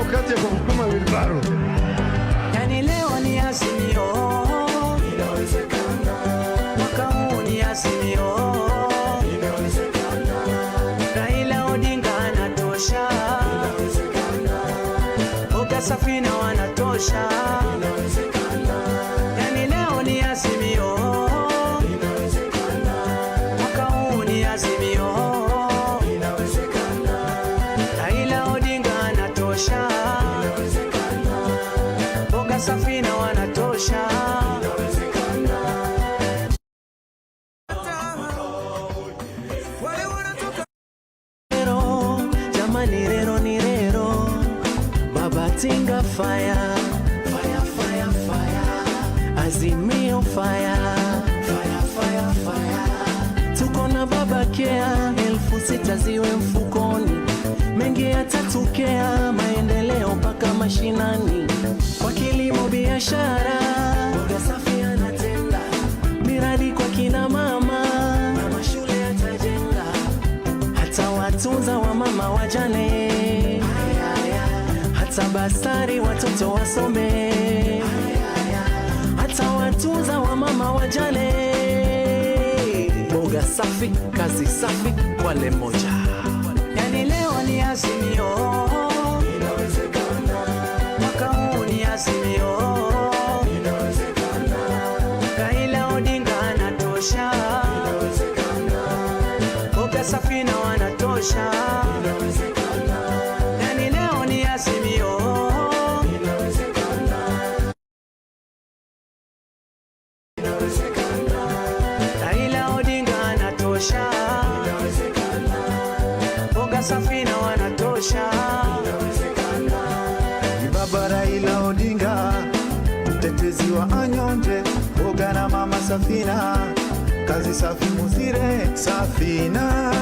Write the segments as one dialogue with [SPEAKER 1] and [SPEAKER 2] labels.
[SPEAKER 1] ukate kwa mkuma wilbaro.
[SPEAKER 2] Yani leo ni Azimio,
[SPEAKER 1] Inawezekana.
[SPEAKER 2] mwaka huu ni Azimio,
[SPEAKER 1] Inawezekana.
[SPEAKER 2] Raila Odinga anatosha,
[SPEAKER 1] Inawezekana.
[SPEAKER 2] Boga Safina wanatosha.
[SPEAKER 1] Inawezekana.
[SPEAKER 2] Yani leo ni Azimio,
[SPEAKER 1] Inawezekana.
[SPEAKER 2] mwaka huu ni Azimio,
[SPEAKER 1] Inawezekana.
[SPEAKER 2] Raila Odinga anatosha,
[SPEAKER 1] Inawezekana.
[SPEAKER 2] Boga Safina wanatosha. Rero, jamani rero ni rero, Baba Tinga fire, fire, fire, fire, Azimio fire, fire, fire, fire. Tuko na Baba Kea, 6,000 ziwe mfukoni, mengi yatatokea, maendeleo mpaka mashinani, kwa kilimo biashara, Boga Safi anatenda, miradi kwa kina mama, na mashule yatajenga, hata watunza wa mama wajane, hata basari watoto wasome, hata watunza wa mama wajane. Boga Safi, kazi safi, wale moja. Yani leo ni Azimio,
[SPEAKER 1] Inawezekana.
[SPEAKER 2] mwaka huu ni Azimio,
[SPEAKER 1] Inawezekana.
[SPEAKER 2] Raila Odinga anatosha,
[SPEAKER 1] Inawezekana.
[SPEAKER 2] Boga Safina wanatosha.
[SPEAKER 1] Inawezekana.
[SPEAKER 2] Yani leo ni Azimio,
[SPEAKER 1] Inawezekana. Inawezekana.
[SPEAKER 2] Raila Odinga anatosha,
[SPEAKER 1] Inawezekana.
[SPEAKER 2] Boga Safina wanatosha.
[SPEAKER 1] Ni Baba Raila Odinga, mtetezi wa anyonje, Boga na Mama Safina, kazi safi muzire. Safina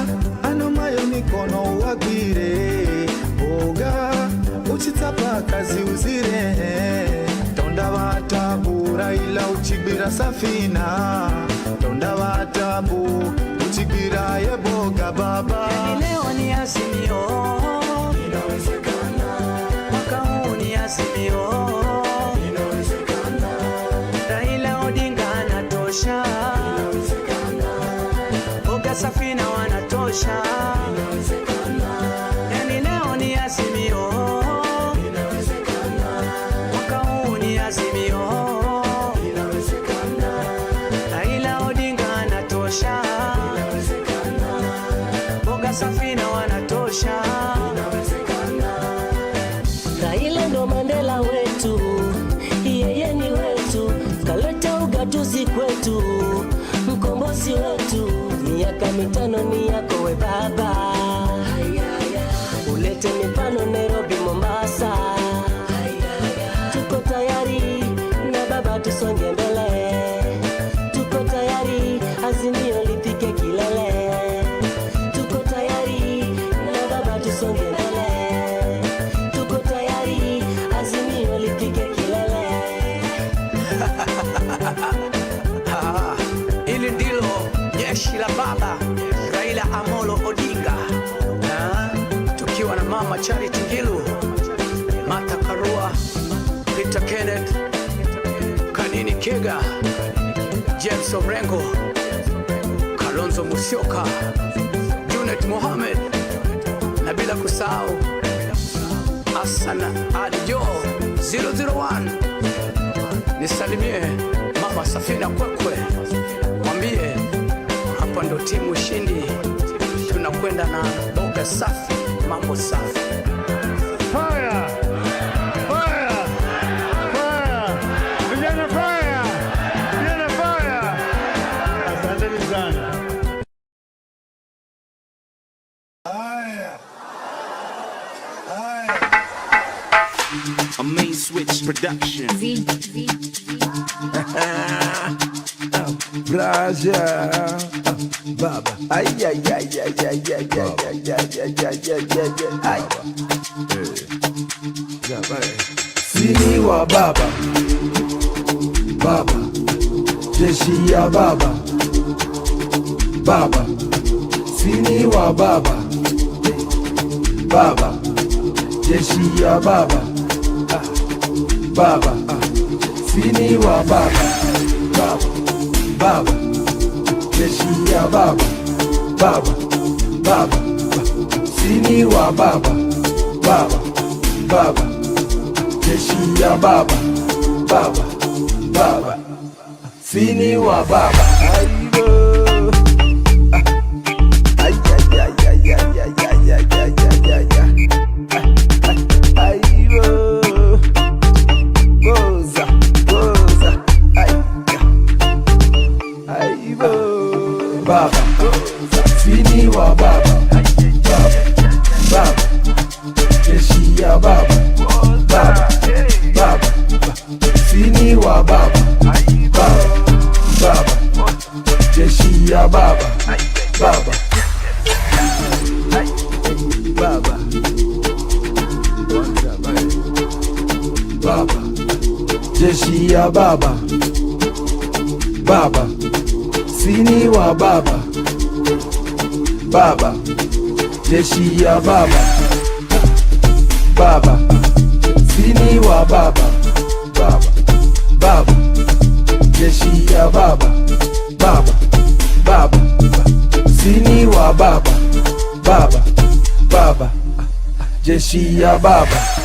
[SPEAKER 1] anomayo mikono uwagwire, Boga uchitapa kazi uzire. Tonda watabu Raila uchigwira Safina, tonda watabu uchigwira ye Boga baba.
[SPEAKER 2] Yani leo ni Azimio,
[SPEAKER 1] Inawezekana.
[SPEAKER 2] mwaka huu ni Azimio,
[SPEAKER 1] Inawezekana.
[SPEAKER 2] Raila Odinga anatosha,
[SPEAKER 1] Inawezekana.
[SPEAKER 2] Boga Safina wanatosha.
[SPEAKER 1] Inawezekana.
[SPEAKER 2] Yani leo ni Azimio,
[SPEAKER 1] Inawezekana.
[SPEAKER 2] mwaka huu ni Azimio,
[SPEAKER 1] Inawezekana.
[SPEAKER 2] Raila Odinga anatosha,
[SPEAKER 1] Inawezekana.
[SPEAKER 2] Boga Safina wanatosha.
[SPEAKER 1] Inawezekana.
[SPEAKER 3] Raila ndo Mandela wetu, yeye ni wetu, kaleta ugatuzi kwetu, mkombozi wetu. Miaka 5 ni yako we baba, ulete mifano Nairobi, Mombasa. Tuko tayari na baba, tusonge mbele, tuko tayari Azimio lifike kilele, tuko tayari na baba, tusonge mbele, tuko tayari Azimio lifike kilele.
[SPEAKER 2] Hili ndilo jeshi la Baba Raila Amolo Odinga, tukiwa na Mama Charity Ngilu, Martha Karua, Peter Kenneth, Kanini Kega, James Orengo, Kalonzo Musyoka, Junet Mohamed, na bila kusahau Hassan Ali Joho 001. Nisalimie Mama Safina Kwekwe, mwambie hapa ndo timu ushindi, tunakwenda na Boga Safi, mambo safi.
[SPEAKER 4] Fire! Fire! Fire! Vijana fire! Vijana fire! Asanteni sana.
[SPEAKER 5] A main switch production.
[SPEAKER 6] Braja, baba, ay ay ay ay ay ay ay ay ay ay ay. Sini wa baba, baba, jeshi ya baba, baba, sini wa baba, baba, jeshi ya baba, baba, sini wa baba, baba, jeshi ya baba, baba, sini wa baba, baba, jeshi ya baba, baba, sini wa baba. Jeshi ya baba, baba, sini wa baba, baba, jeshi ya baba, baba, sini wa baba, baba, jeshi ya baba, baba, sini wa baba, baba, jeshi ya baba.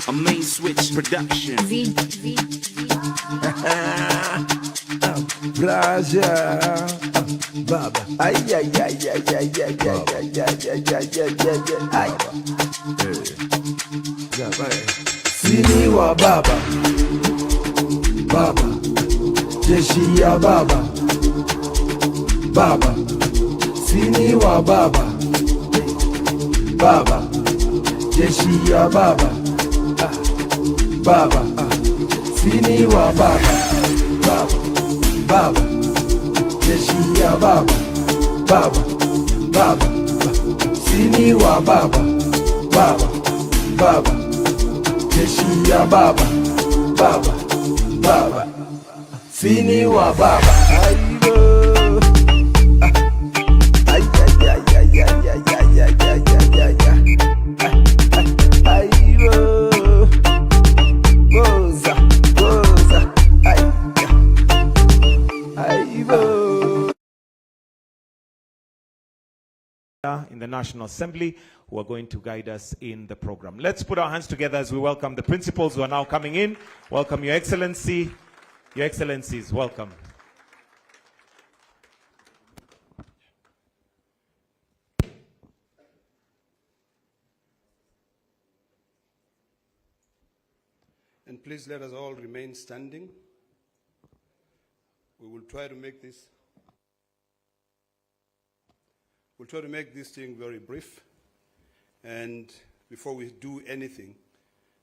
[SPEAKER 5] A main switch production.
[SPEAKER 6] Plaza, baba, ay, sini wa baba, baba, jeshi ya baba, baba, sini wa baba, baba, jeshi ya baba, baba, sini wa baba, baba, jeshi ya baba, baba, sini wa baba, baba, jeshi ya baba, baba, sini wa baba.
[SPEAKER 7] In the National Assembly, who are going to guide us in the program. Let's put our hands together as we welcome the principals who are now coming in. Welcome, Your Excellency. Your Excellencies, welcome.
[SPEAKER 8] And please let us all remain standing. We will try to make this thing very brief. And before we do anything,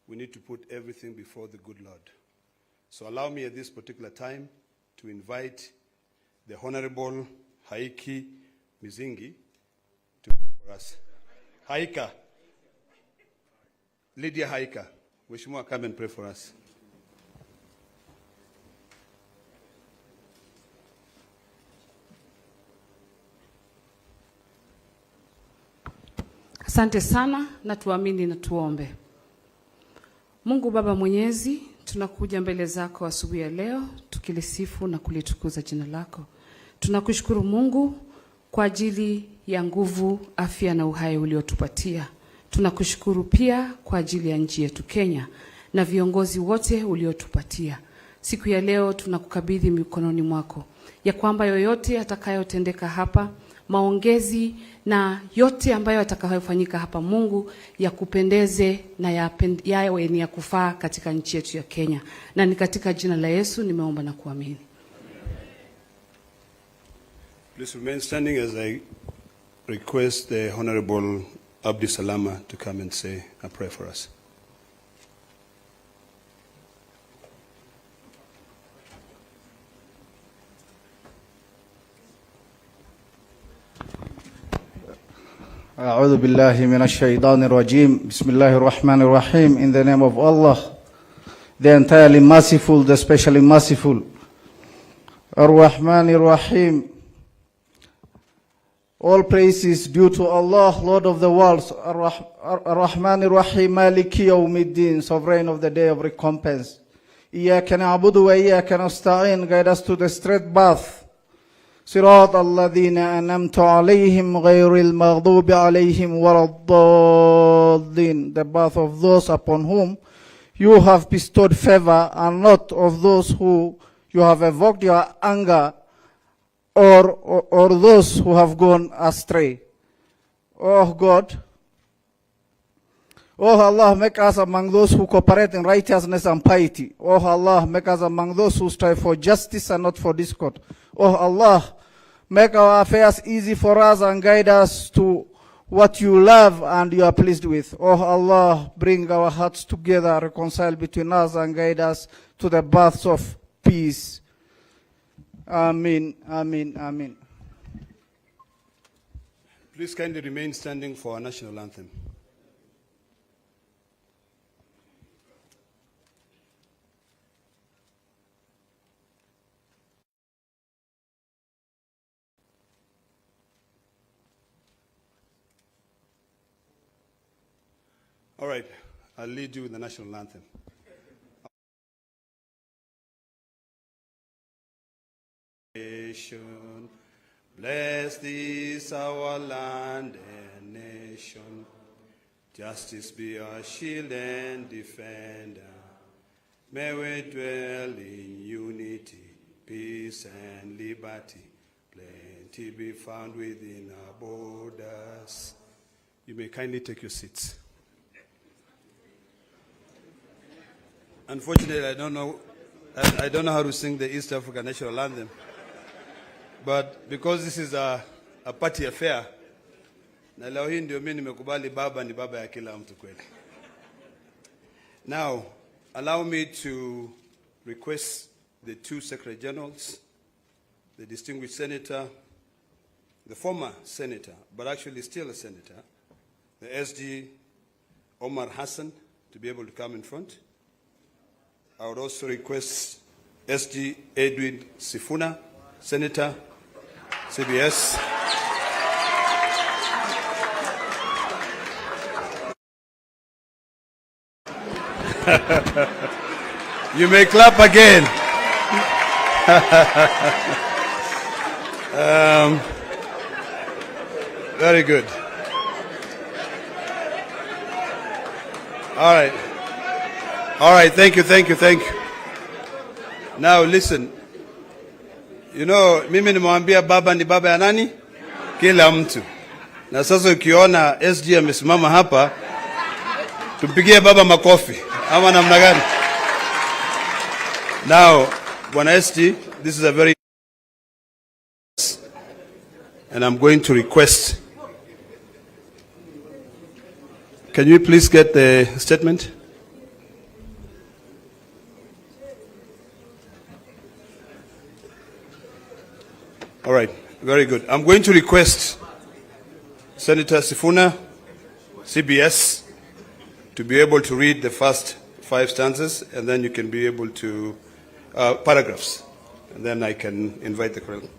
[SPEAKER 8] we need to put everything before the good Lord. So allow me at this particular time to invite the Honorable Haiki Mizingi to pray for us. Haika. Lydia Haika. Mheshimiwa, come and pray for us.
[SPEAKER 9] Asante sana na tuamini na tuombe. Mungu Baba Mwenyezi, tunakuja mbele zako asubuhi ya leo tukilisifu na kulitukuza jina lako. Tunakushukuru Mungu kwa ajili ya nguvu, afya na uhai uliotupatia. Tunakushukuru pia kwa ajili ya nchi yetu Kenya na viongozi wote uliotupatia. Siku ya leo tunakukabidhi mikononi mwako, ya kwamba yoyote atakayotendeka hapa, maongezi na yote ambayo atakayofanyika hapa, Mungu, ya kupendeze na yawe ni ya kufaa katika nchi yetu ya Kenya. Na ni katika jina la Yesu nimeomba na kuamini.
[SPEAKER 8] Please remain standing as I request the Honorable Abdi Salama to come and say a prayer for us.
[SPEAKER 10] أعوذ بالله من الشيطان الرجيم. بسم الله الرحمن الرحيم. In the name of Allah, the entirely merciful, the specially merciful. Ar-Rahman Ar-Rahim. All praise is due to Allah, Lord of the worlds. Ar-Rahman Ar-Rahim, Maliki Yawmiddin, sovereign of the day of recompense. Iyaka na'budu wa iyaka nasta'in, guide us to the straight path. صراط الذين أنعمت عليهم غير المغضوب عليهم ولا الضالين, the path of those upon whom you have bestowed favor, and not of those who you have evoked your anger, or those who have gone astray. Oh God, oh Allah, make us among those who cooperate in righteousness and piety. Oh Allah, make us among those who strive for justice and not for discord. Oh Allah, make our affairs easy for us and guide us to what you love and you are pleased with. Oh Allah, bring our hearts together, reconcile between us and guide us to the paths of peace. Amen, amen, amen.
[SPEAKER 8] Please kindly remain standing for our national anthem. All right, I'll lead you with the national anthem. Nation, blessed is our land and nation. Justice be our shield and defender. May we dwell in unity, peace and liberty. Plenty be found within our borders. You may kindly take your seats. Unfortunately, I don't know how to sing the East African National Anthem. But because this is a party affair, na leo hii ndio mimi nimekubali baba ni baba ya kila mtu kweli. Now, allow me to request the two Secretary Generals, the distinguished senator, the former senator, but actually still a senator, the SG Omar Hassan, to be able to come in front. I would also request SG Edwin Sifuna, Senator, CBS. You may clap again. Very good. All right. All right, thank you. Now listen, you know, mimi nimwambia baba ni baba ya nani? Kila mtu. Na sasa ukiona SG amesimama hapa, tumpigie baba makofi. Ama namna gani? Now, Bwana SG, this is a very, and I'm going to request, can you please get the statement? All right, very good. I'm going to request Senator Sifuna, CBS, to be able to read the first 5 stanzas, and then you can be able to, paragraphs, and then I can invite the crowd.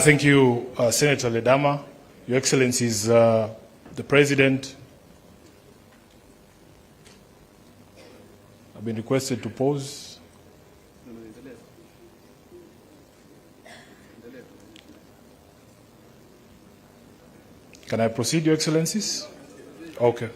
[SPEAKER 11] Thank you, Senator Ledama. Your Excellencies, the President, I've been requested to pause. Can I proceed, Your Excellencies? Okay.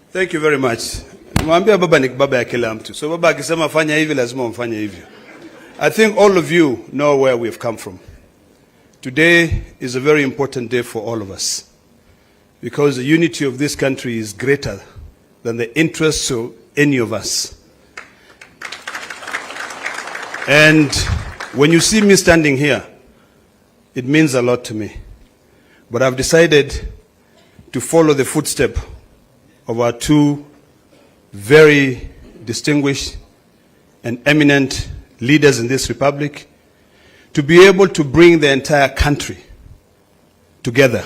[SPEAKER 8] Thank you very much. Mwambia baba ni baba ya kila mtu. So baba akisema fanya hivi lazima mfanye hivyo. I think all of you know where we've come from. Today is a very important day for all of us, because the unity of this country is greater than the interests of any of us. And when you see me standing here, it means a lot to me. But I've decided to follow the footsteps of our two very distinguished and eminent leaders in this republic to be able to bring the entire country together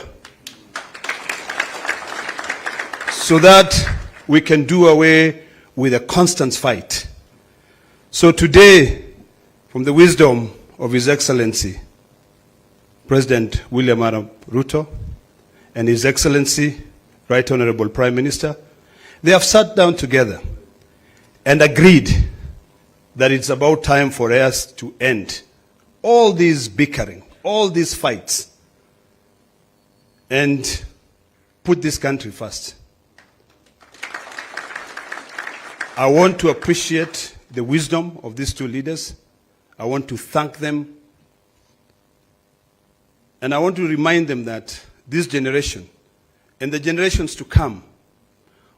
[SPEAKER 8] so that we can do away with a constant fight. So today, from the wisdom of His Excellency, President William Ruto, and His Excellency, Right Honorable Prime Minister, they have sat down together and agreed that it's about time for us to end all these bickering, all these fights, and put this country first. I want to appreciate the wisdom of these two leaders. I want to thank them. And I want to remind them that this generation and the generations to come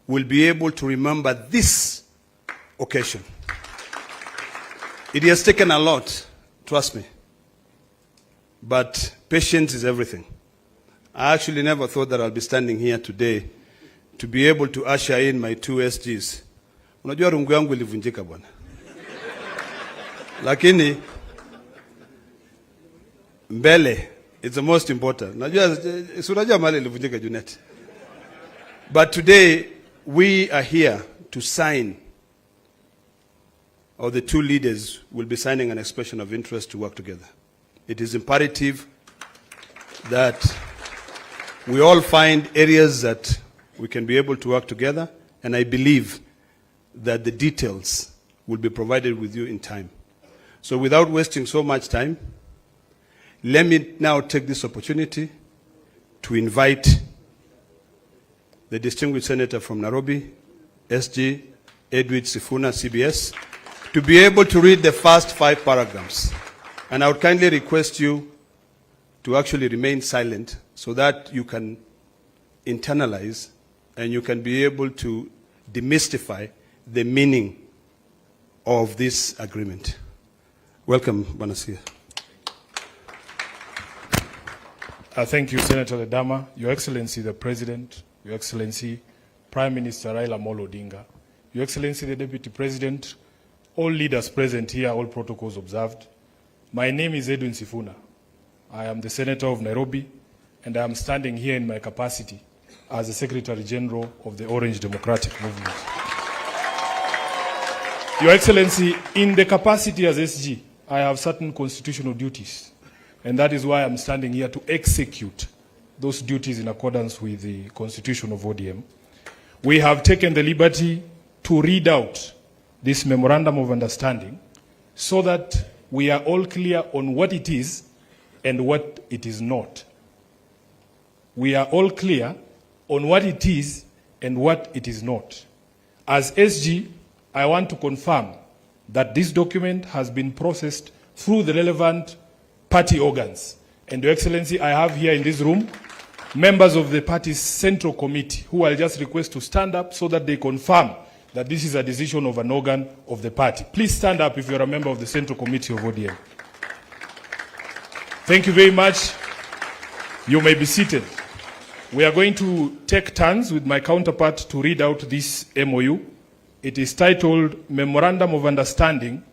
[SPEAKER 8] will be able to remember this occasion. It has taken a lot, trust me. But patience is everything. I actually never thought that I'll be standing here today to be able to usher in my two SGs. Unajua rungu yangu ilivunjika bwana. Lakini mbele, it's the most important. Unajua mali ilivunjika Junet. But today we are here to sign, or the two leaders will be signing an expression of interest to work together. It is imperative that we all find areas that we can be able to work together, and I believe that the details will be provided with you in time. So without wasting so much time, let me now take this opportunity to invite the distinguished senator from Nairobi, SG Edwin Sifuna, CBS, to be able to read the first 5 paragraphs. And I would kindly request you to actually remain silent so that you can internalize and you can be able to demystify the meaning of this agreement. Welcome, Banasia.
[SPEAKER 11] Thank you, Senator Ledama, Your Excellency the President, Your Excellency Prime Minister Raila Odinga, Your Excellency the Deputy President, all leaders present here, all protocols observed. My name is Edwin Sifuna. I am the Senator of Nairobi, and I am standing here in my capacity as the Secretary General of the Orange Democratic Movement. Your Excellency, in the capacity as SG, I have certain constitutional duties, and that is why I'm standing here to execute those duties in accordance with the Constitution of ODM. We have taken the liberty to read out this Memorandum of Understanding so that we are all clear on what it is and what it is not. We are all clear on what it is and what it is not. As SG, I want to confirm that this document has been processed through the relevant party organs. And Your Excellency, I have here in this room members of the party's central committee who I'll just request to stand up so that they confirm that this is a decision of an organ of the party. Please stand up if you're a member of the central committee of ODM. Thank you very much. You may be seated. We are going to take turns with my counterpart to read out this MOU. It is titled Memorandum of Understanding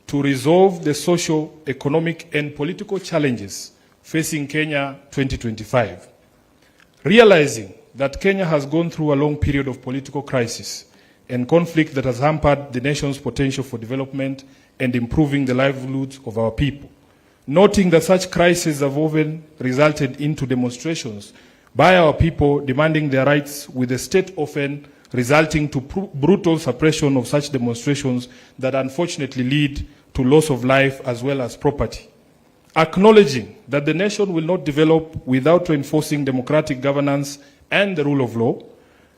[SPEAKER 11] to Resolve the Social, Economic and Political Challenges Facing Kenya 2025. Realizing that Kenya has gone through a long period of political crisis and conflict that has hampered the nation's potential for development and improving the livelihoods of our people. Noting that such crises have often resulted into demonstrations by our people demanding their rights, with the state often resulting to brutal suppression of such demonstrations that unfortunately lead to loss of life as well as property. Acknowledging that the nation will not develop without reinforcing democratic governance and the rule of law,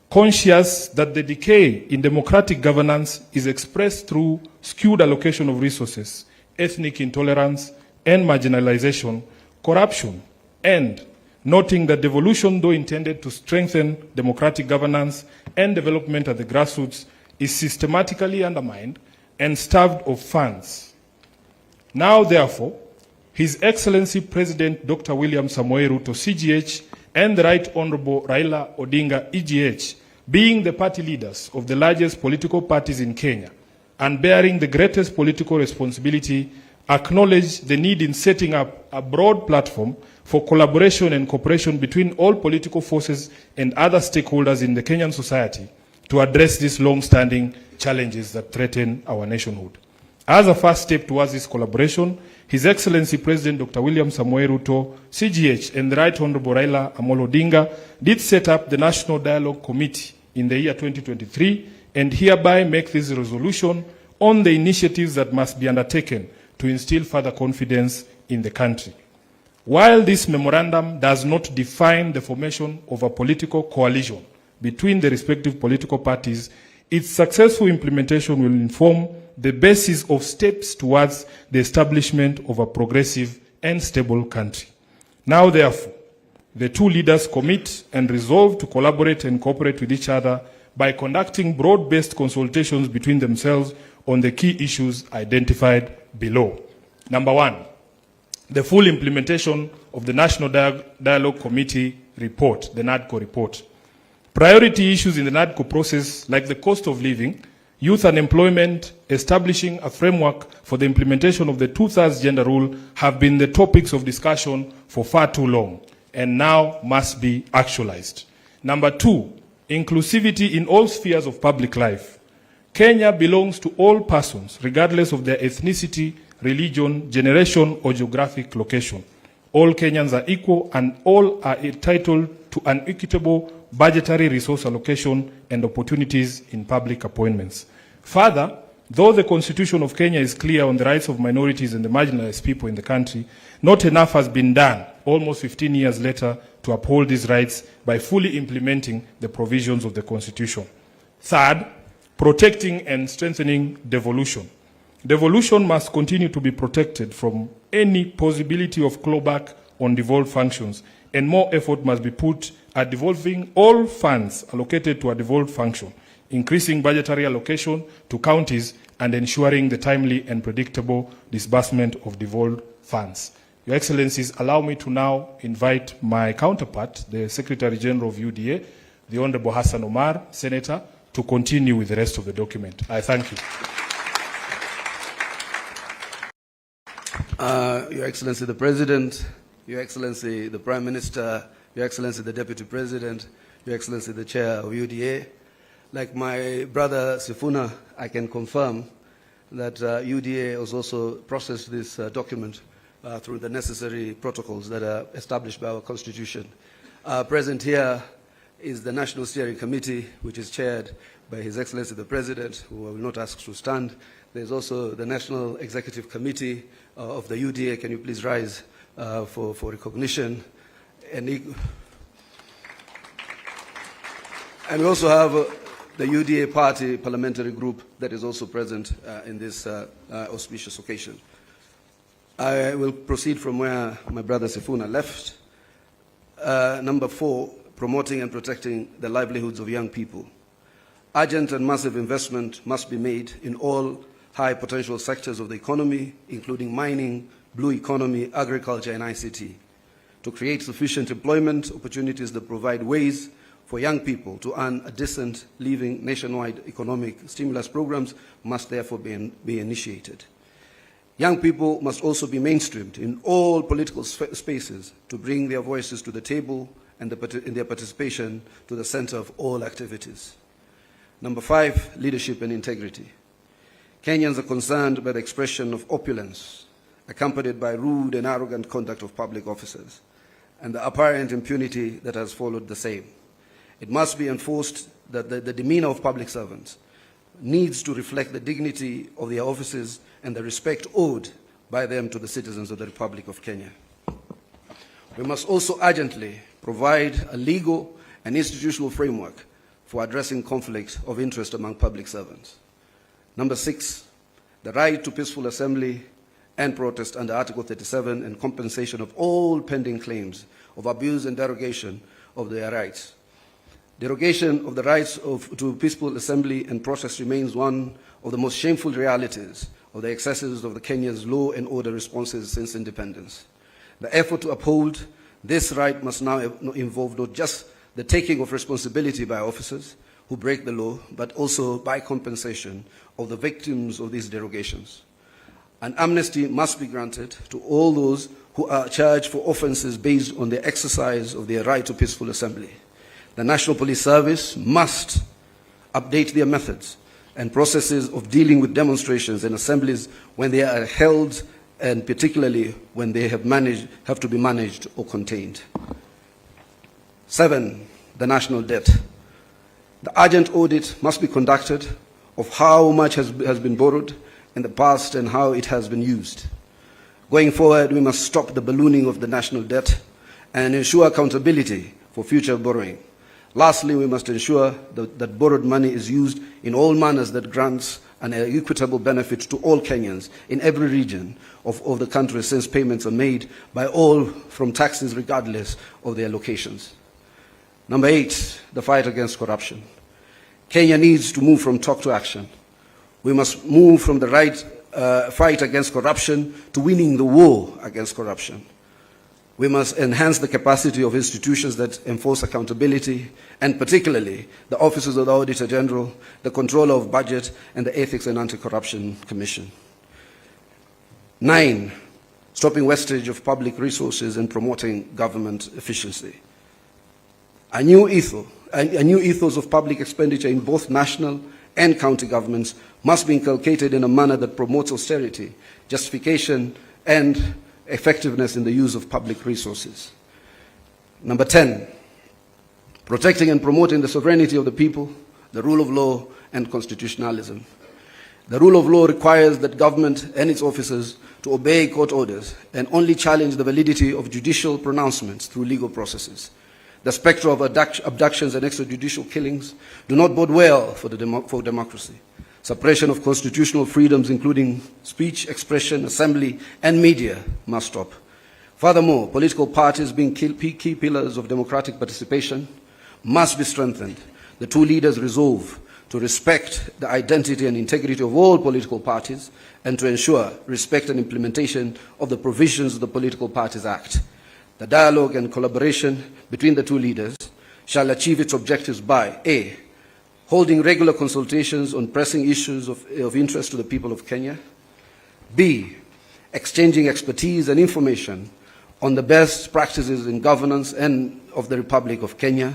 [SPEAKER 11] conscious that the decay in democratic governance is expressed through skewed allocation of resources, ethnic intolerance and marginalization, corruption, and noting that devolution, though intended to strengthen democratic governance and development at the grassroots, is systematically undermined and starved of funds. Now, therefore, His Excellency President Dr. William Samoei Ruto, CGH, and the Right Honorable Raila Odinga, EGH, being the party leaders of the largest political parties in Kenya, and bearing the greatest political responsibility, acknowledge the need in setting up a broad platform for collaboration and cooperation between all political forces and other stakeholders in the Kenyan society to address these long-standing challenges that threaten our nationhood. As a first step towards this collaboration, His Excellency President Dr. William Samoei Ruto, CGH, and the Right Honorable Raila Amolo Odinga did set up the National Dialogue Committee in the year 2023 and hereby make this resolution on the initiatives that must be undertaken to instill further confidence in the country. While this memorandum does not define the formation of a political coalition between the respective political parties, its successful implementation will inform the basis of steps towards the establishment of a progressive and stable country. Now, therefore, the two leaders commit and resolve to collaborate and cooperate with each other by conducting broad-based consultations between themselves on the key issues identified below. Number one, the full implementation of the National Dialogue Committee report, the NADCO report. Priority issues in the NADCO process, like the cost of living, youth unemployment, establishing a framework for the implementation of the 2/3 gender rule, have been the topics of discussion for far too long and now must be actualized. Number two, inclusivity in all spheres of public life. Kenya belongs to all persons, regardless of their ethnicity, religion, generation, or geographic location. All Kenyans are equal and all are entitled to an equitable budgetary resource allocation and opportunities in public appointments. Further, though the Constitution of Kenya is clear on the rights of minorities and the marginalized people in the country, not enough has been done, almost 15 years later, to uphold these rights by fully implementing the provisions of the Constitution. Third, protecting and strengthening devolution. Devolution must continue to be protected from any possibility of clawback on devolved functions, and more effort must be put at devolving all funds allocated to a devolved function, increasing budgetary allocation to counties, and ensuring the timely and predictable disbursement of devolved funds. Your Excellencies, allow me to now invite my counterpart, the Secretary General of UDA, the Honorable Hassan Omar, Senator, to continue with the rest of the document. I thank you.
[SPEAKER 8] Your Excellency the President, Your Excellency the Prime Minister, Your Excellency the Deputy President, Your Excellency the Chair of UDA. Like my brother Sifuna, I can confirm that UDA has also processed this document through the necessary protocols that are established by our Constitution. Present here is the National Steering Committee, which is chaired by His Excellency the President, who I will not ask to stand. There's also the National Executive Committee of the UDA. Can you please rise for recognition? And we also have the UDA Party Parliamentary Group that is also present in this auspicious occasion. I will proceed from where my brother Sifuna left. Number 4, promoting and protecting the livelihoods of young people. Urgent and massive investment must be made in all high potential sectors of the economy, including mining, blue economy, agriculture, and ICT, to create sufficient employment opportunities that provide ways for young people to earn a decent living. Nationwide economic stimulus programs must therefore be initiated. Young people must also be mainstreamed in all political spaces to bring their voices to the table and their participation to the center of all activities. Number 5, leadership and integrity. Kenyans are concerned by the expression of opulence, accompanied by rude and arrogant conduct of public officers, and the apparent impunity that has followed the same. It must be enforced that the demeanor of public servants needs to reflect the dignity of their offices and the respect owed by them to the citizens of the Republic of Kenya. We must also urgently provide a legal and institutional framework for addressing conflicts of interest among public servants. Number 6, the right to peaceful assembly and protest under Article 37 and compensation of all pending claims of abuse and derogation of their rights. Derogation of the rights to peaceful assembly and protest remains one of the most shameful realities of the excesses of the Kenya's law and order responses since independence. The effort to uphold this right must now involve not just the taking of responsibility by officers who break the law, but also by compensation of the victims of these derogations. An amnesty must be granted to all those who are charged for offences based on the exercise of their right to peaceful assembly. The National Police Service must update their methods and processes of dealing with demonstrations and assemblies when they are held, and particularly when they have to be managed or contained. 7, the national debt. The urgent audit must be conducted of how much has been borrowed in the past and how it has been used. Going forward, we must stop the ballooning of the national debt and ensure accountability for future borrowing. Lastly, we must ensure that borrowed money is used in all manners that grants an equitable benefit to all Kenyans in every region of the country, since payments are made by all from taxes regardless of their locations. Number 8, the fight against corruption. Kenya needs to move from talk to action. We must move from the fight against corruption to winning the war against corruption. We must enhance the capacity of institutions that enforce accountability, and particularly the offices of the Auditor General, the Controller of Budget, and the Ethics and Anti-Corruption Commission. 9, stopping wastage of public resources and promoting government efficiency. A new ethos of public expenditure in both national and county governments must be inculcated in a manner that promotes austerity, justification, and effectiveness in the use of public resources. Number 10, protecting and promoting the sovereignty of the people, the rule of law, and constitutionalism. The rule of law requires that government and its officers to obey court orders and only challenge the validity of judicial pronouncements through legal processes. The spectre of abductions and extrajudicial killings do not bode well for democracy. Suppression of constitutional freedoms, including speech, expression, assembly, and media, must stop. Furthermore, political parties, being key pillars of democratic participation, must be strengthened. The two leaders resolve to respect the identity and integrity of all political parties and to ensure respect and implementation of the provisions of the Political Parties Act. The dialogue and collaboration between the two leaders shall achieve its objectives by A, holding regular consultations on pressing issues of interest to the people of Kenya. B, exchanging expertise and information on the best practices in governance and of the Republic of Kenya.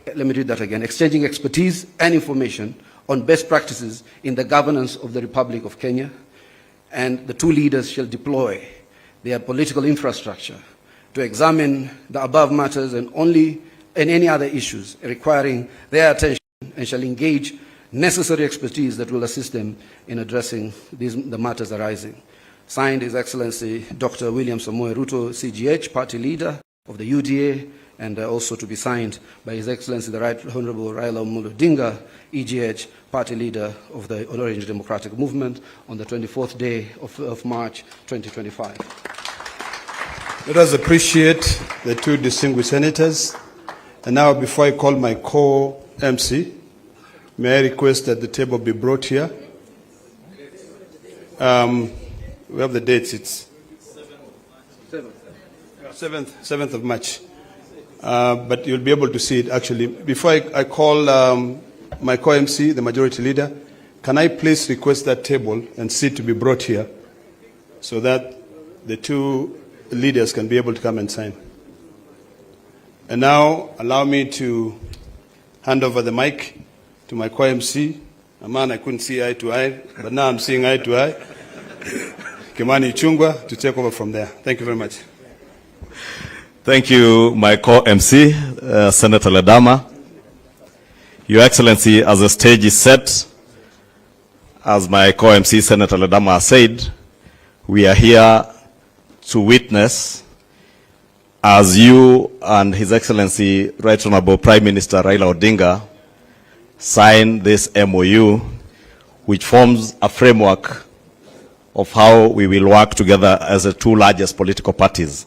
[SPEAKER 8] Let me read that again. Exchanging expertise and information on best practices in the governance of the Republic of Kenya. And the two leaders shall deploy their political infrastructure to examine the above matters and any other issues requiring their attention, and shall engage necessary expertise that will assist them in addressing the matters arising. Signed, His Excellency Dr. William Samoei Ruto, CGH, Party Leader of the UDA, and also to be signed by His Excellency the Right Honorable Raila Odinga, EGH, Party Leader of the Orange Democratic Movement, on the 24th day of March 2025. Let us appreciate the two distinguished senators. And now, before I call my co-MC, may I request that the table be brought here? We have the dates. It's 7th of March. But you'll be able to see it actually. Before I call my co-MC, the majority leader, can I please request that table and seat to be brought here so that the two leaders can be able to come and sign? And now, allow me to hand over the mic to my co-MC, a man I couldn't see eye to eye, but now I'm seeing eye to eye, Kimani Ichung'wah, to take over from there. Thank you very much.
[SPEAKER 12] Thank you, my co-MC, Senator Ledama. Your Excellency, as the stage is set, as my co-MC, Senator Ledama, has said, we are here to witness as you and His Excellency Right Honorable Prime Minister Raila Odinga sign this MOU, which forms a framework of how we will work together as the two largest political parties.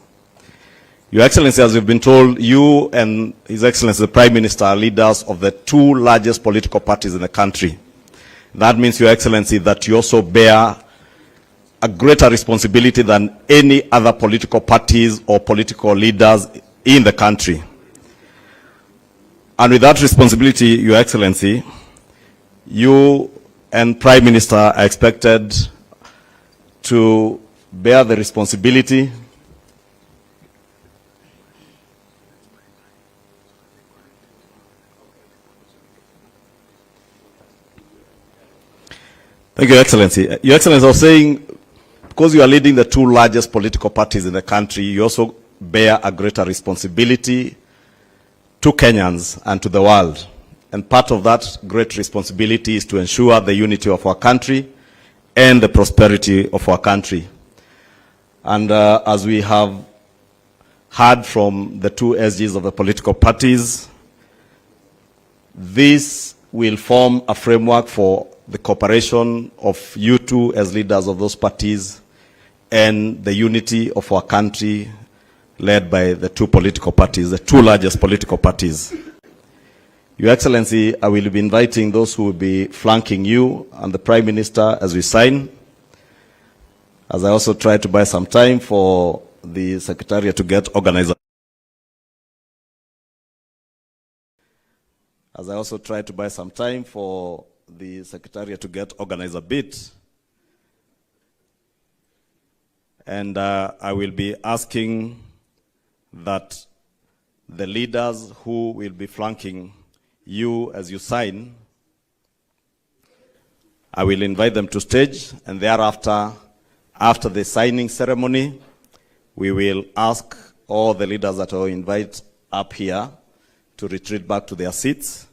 [SPEAKER 12] Your Excellency, as we've been told, you and His Excellency the Prime Minister are leaders of the two largest political parties in the country. That means, Your Excellency, that you also bear a greater responsibility than any other political parties or political leaders in the country. And with that responsibility, Your Excellency, you and Prime Minister are expected to bear the responsibility Thank you, Your Excellency. Your Excellency, I was saying, because you are leading the two largest political parties in the country, you also bear a greater responsibility to Kenyans and to the world. And part of that great responsibility is to ensure the unity of our country and the prosperity of our country. And as we have heard from the two SGs of the political parties, this will form a framework for the cooperation of you two as leaders of those parties and the unity of our country led by the two political parties, the two largest political parties. Your Excellency, I will be inviting those who will be flanking you and the Prime Minister as we sign, as I also try to buy some time for the Secretariat to get organized. As I also try to buy some time for the Secretariat to get organized a bit. And I will be asking that the leaders who will be flanking you as you sign, I will invite them to stage, and thereafter, after the signing ceremony, we will ask all the leaders that I invite up here to retreat back to their seats.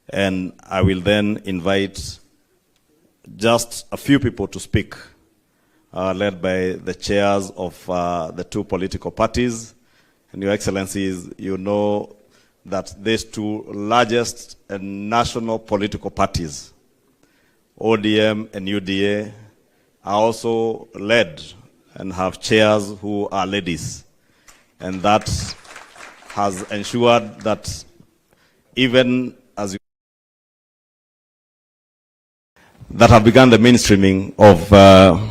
[SPEAKER 12] And I will then invite just a few people to speak, led by the chairs of the two political parties. And Your Excellencies, you know that these two largest national political parties, ODM and UDA, are also led and have chairs who are ladies. And that has ensured that even as that have begun the mainstreaming of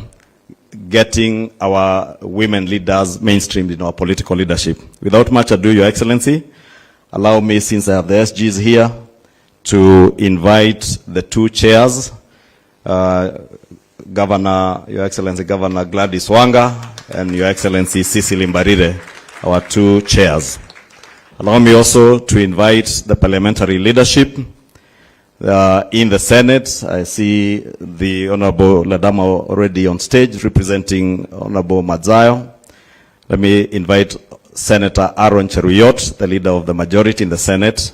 [SPEAKER 12] getting our women leaders mainstreamed in our political leadership. Without much ado, Your Excellency, allow me, since I have the SGs here, to invite the two chairs, Governor, Your Excellency, Governor Gladys Wanga, and Your Excellency Cecily Mbarire, our two chairs. Allow me also to invite the parliamentary leadership. In the Senate, I see the Honorable Ladama already on stage representing Honorable Madzayo. Let me invite Senator Aaron Cheruyot, the leader of the majority in the Senate.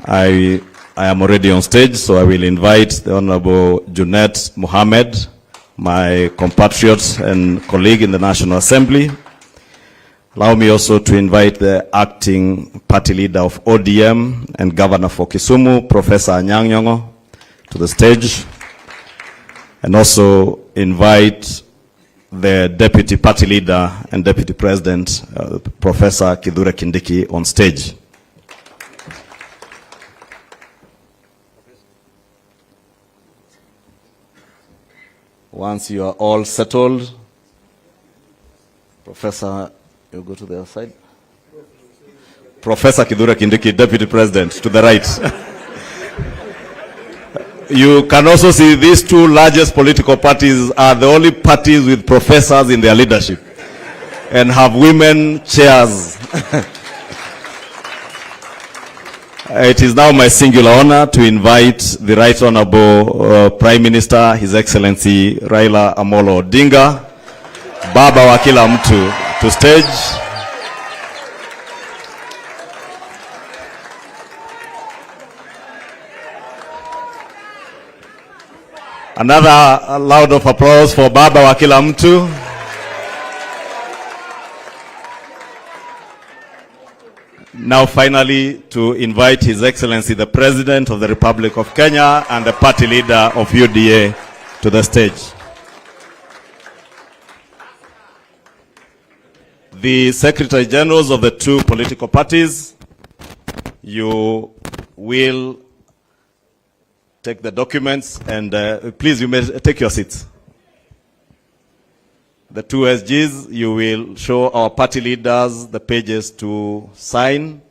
[SPEAKER 12] I am already on stage, so I will invite the Honorable Junet Mohammed, my compatriot and colleague in the National Assembly. Allow me also to invite the acting party leader of ODM and governor for Kisumu, Professor Anyang' Nyong'o, to the stage. And also invite the deputy party leader and deputy president, Professor Kithure Kindiki, on stage. Once you are all settled, Professor, you go to the other side. Professor Kithure Kindiki, Deputy President, to the right. You can also see these two largest political parties are the only parties with professors in their leadership and have women chairs. It is now my singular honor to invite the Right Honorable Prime Minister, His Excellency Raila Amolo Odinga, Baba wa kila mtu, to stage. Another loud of applause for Baba wa kila mtu. Now finally to invite His Excellency the President of the Republic of Kenya and the party leader of UDA to the stage. The Secretary Generals of the two political parties, you will take the documents and please, you may take your seats. The two SGs, you will show our party leaders the pages to sign.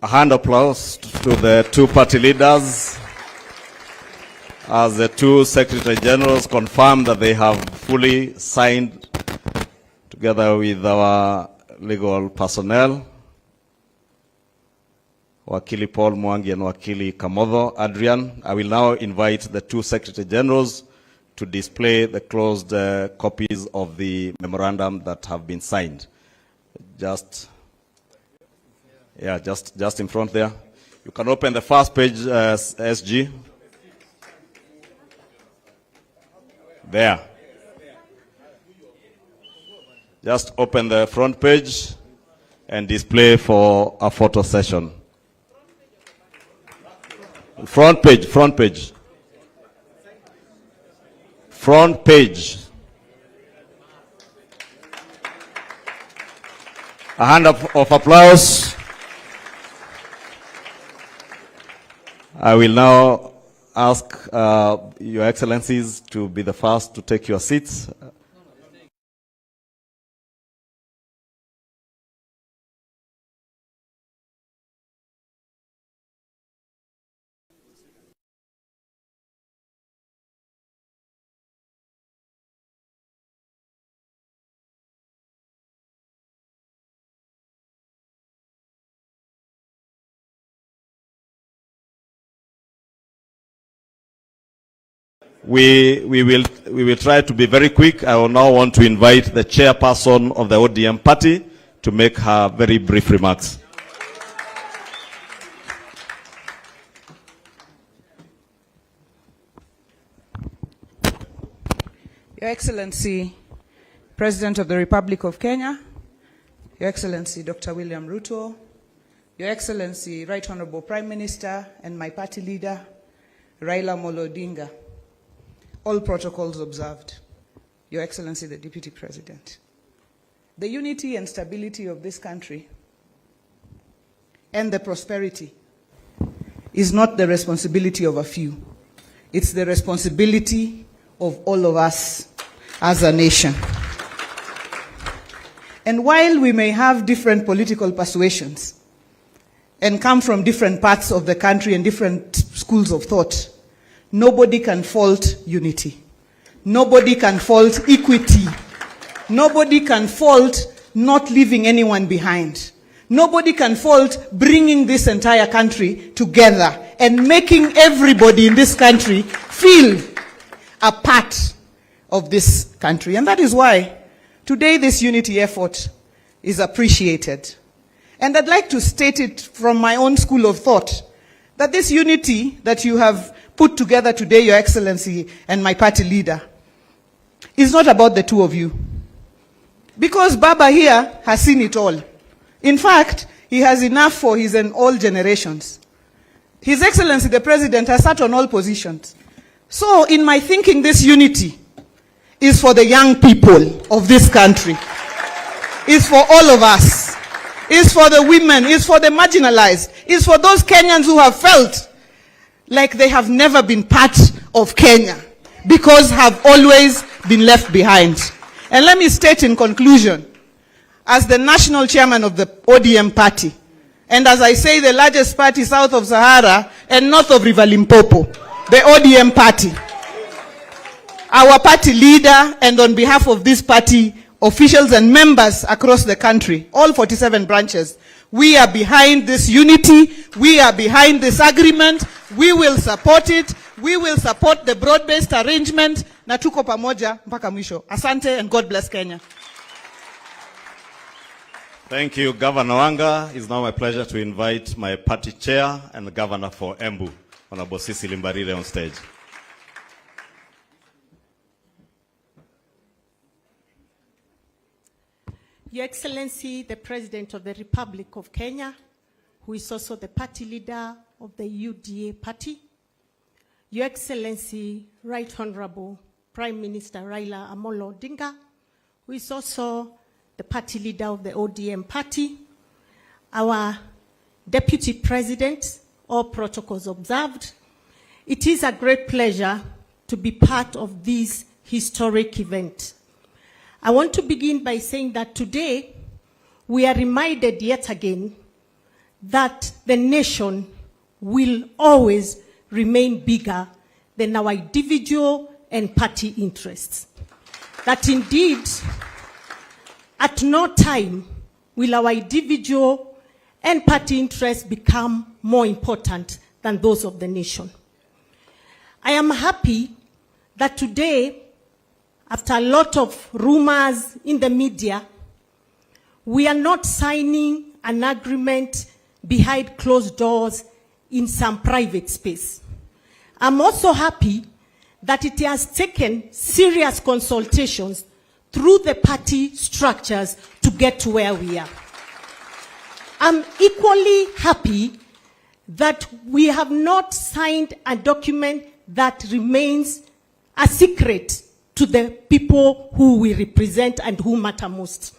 [SPEAKER 12] A hand applause to the two party leaders as the two Secretary Generals confirm that they have fully signed together with our legal personnel, Wakili Paul Mwangi and Wakili Kamodho Adrian. I will now invite the two Secretary Generals to display the closed copies of the memorandum that have been signed. Just in front there. You can open the first page, SG. There. Just open the front page and display for a photo session. Front page. Front page. A hand of applause. I will now ask Your Excellencies to be the first to take your seats. We will try to be very quick. I will now want to invite the chairperson of the ODM party to make her very brief remarks.
[SPEAKER 13] Your Excellency, President of the Republic of Kenya, Your Excellency Dr. William Ruto, Your Excellency Right Honorable Prime Minister and my party leader, Raila Odinga. All protocols observed. Your Excellency, the Deputy President. The unity and stability of this country and the prosperity is not the responsibility of a few. It's the responsibility of all of us as a nation. And while we may have different political persuasions and come from different parts of the country and different schools of thought, nobody can fault unity. Nobody can fault equity. Nobody can fault not leaving anyone behind. Nobody can fault bringing this entire country together and making everybody in this country feel a part of this country. And that is why today this unity effort is appreciated. And I'd like to state it from my own school of thought, that this unity that you have put together today, Your Excellency and my party leader, is not about the two of you. Because Baba here has seen it all. In fact, he has enough for his and all generations. His Excellency the President has sat on all positions. So in my thinking, this unity is for the young people of this country. It's for all of us. It's for the women. It's for the marginalized. It's for those Kenyans who have felt like they have never been part of Kenya because have always been left behind. And let me state in conclusion, as the national chairman of the ODM party, and as I say, the largest party south of Sahara and north of River Limpopo, the ODM party, our party leader, and on behalf of this party, officials and members across the country, all 47 branches, we are behind this unity. We are behind this agreement. We will support it. We will support the broad-based arrangement. Na tuko pamoja mpaka mwisho. Asante and God bless Kenya.
[SPEAKER 12] Thank you, Governor Wanga. It's now my pleasure to invite my party chair and the governor for Embu, Honorable Sisi Limbarire, on stage.
[SPEAKER 14] Your Excellency, the President of the Republic of Kenya, who is also the party leader of the UDA party, Your Excellency, Right Honorable Prime Minister Raila Odinga, who is also the party leader of the ODM party, our Deputy President, all protocols observed. It is a great pleasure to be part of this historic event. I want to begin by saying that today we are reminded yet again that the nation will always remain bigger than our individual and party interests. That indeed, at no time will our individual and party interests become more important than those of the nation. I am happy that today, after a lot of rumors in the media, we are not signing an agreement behind closed doors in some private space. I'm also happy that it has taken serious consultations through the party structures to get to where we are. I'm equally happy that we have not signed a document that remains a secret to the people who we represent and who matter most.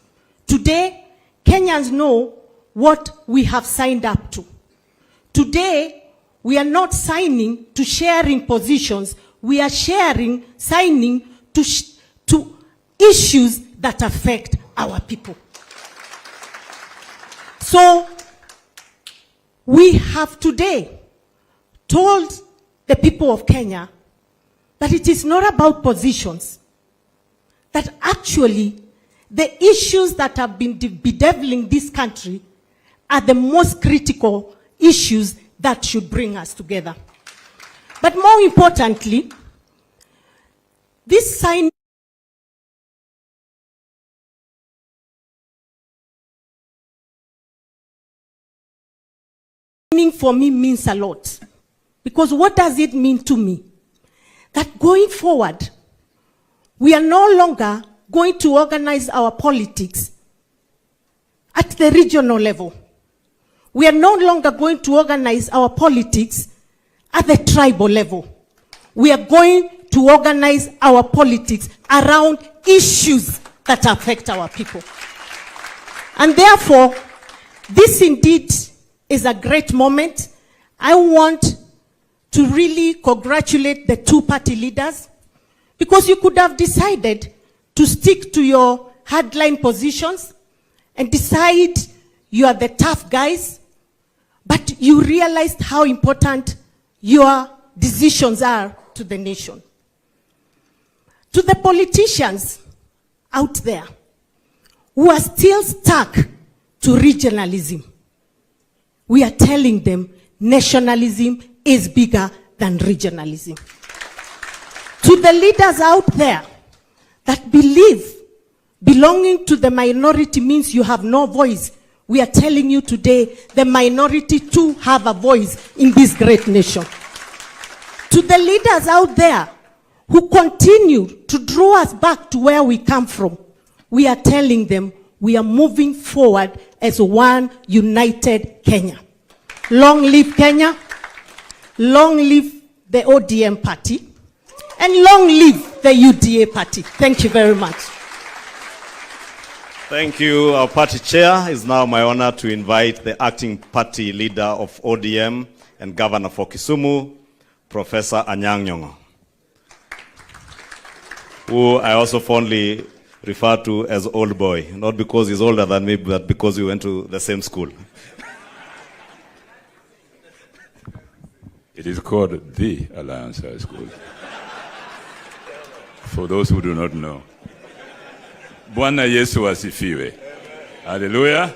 [SPEAKER 14] Today, Kenyans know what we have signed up to. Today, we are not signing to sharing positions. We are signing to issues that affect our people. So, we have today told the people of Kenya that it is not about positions, that actually the issues that have been bedeviling this country are the most critical issues that should bring us together. But more importantly, this sign for me means a lot. Because what does it mean to me? That going forward, we are no longer going to organize our politics at the regional level. We are no longer going to organize our politics at the tribal level. We are going to organize our politics around issues that affect our people. And therefore, this indeed is a great moment. I want to really congratulate the two party leaders, because you could have decided to stick to your hardline positions and decide you are the tough guys, but you realized how important your decisions are to the nation. To the politicians out there who are still stuck to regionalism, we are telling them nationalism is bigger than regionalism. To the leaders out there that believe belonging to the minority means you have no voice, we are telling you today the minority too have a voice in this great nation. To the leaders out there who continue to draw us back to where we come from, we are telling them we are moving forward as one united Kenya. Long live Kenya, long live the ODM party, and long live the UDA party. Thank you very much.
[SPEAKER 12] Thank you. Our party chair. It's now my honor to invite the acting party leader of ODM and governor for Kisumu, Professor Anyang' Nyong'o, who I also fondly refer to as old boy, not because he's older than me, but because we went to the same school.
[SPEAKER 15] It is called the Alliance High School. For those who do not know. Bwana Yesu asifiwe. Hallelujah.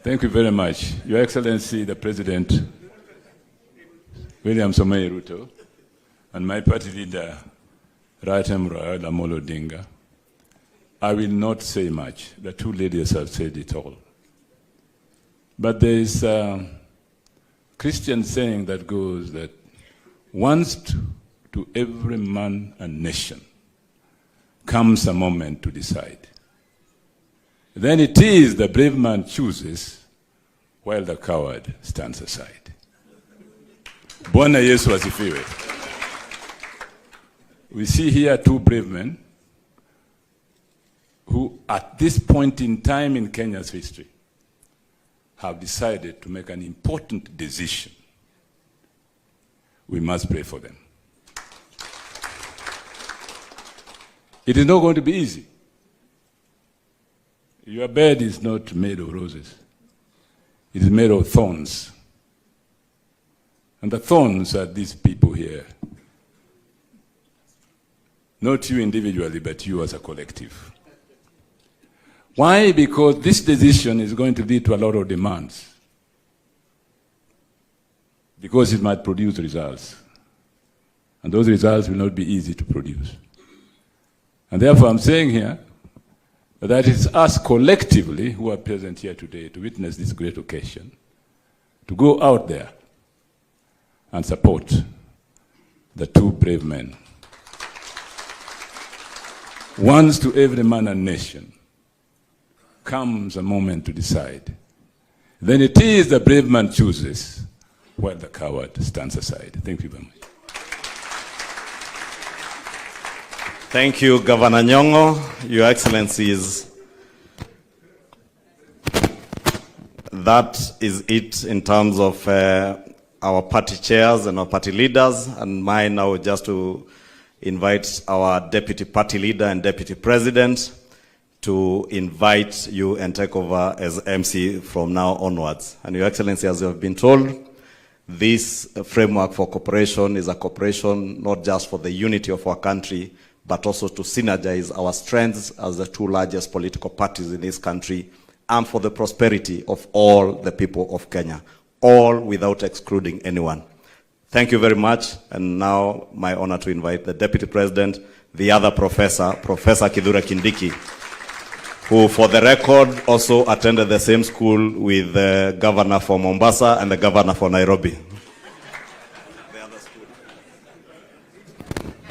[SPEAKER 15] Thank you very much. Your Excellency, the President, William Samoei Ruto, and my party leader, Raila Odinga. I will not say much. The two ladies have said it all. But there is a Christian saying that goes that once to every man and nation comes a moment to decide. Then it is the brave man chooses while the coward stands aside. Bwana Yesu asifiwe. We see here two brave men who at this point in time in Kenya's history have decided to make an important decision. We must pray for them. It is not going to be easy. Your bed is not made of roses. It is made of thorns. And the thorns are these people here. Not you individually, but you as a collective. Why? Because this decision is going to lead to a lot of demands. Because it might produce results. And those results will not be easy to produce. And therefore I'm saying here that it's us collectively who are present here today to witness this great occasion, to go out there and support the two brave men. Once to every man and nation comes a moment to decide. Then it is the brave man chooses, while the coward stands aside. Thank you very much.
[SPEAKER 12] Thank you, Governor Nyong'o, Your Excellencies. That is it in terms of our party chairs and our party leaders, and mine now just to invite our deputy party leader and deputy president to invite you and take over as MC from now onwards. And Your Excellency, as you have been told, this framework for cooperation is a cooperation not just for the unity of our country, but also to synergize our strengths as the two largest political parties in this country and for the prosperity of all the people of Kenya, all without excluding anyone. Thank you very much, and now my honor to invite the Deputy President, the other professor, Professor Kithure Kindiki, who for the record also attended the same school with the governor for Mombasa and the governor for Nairobi.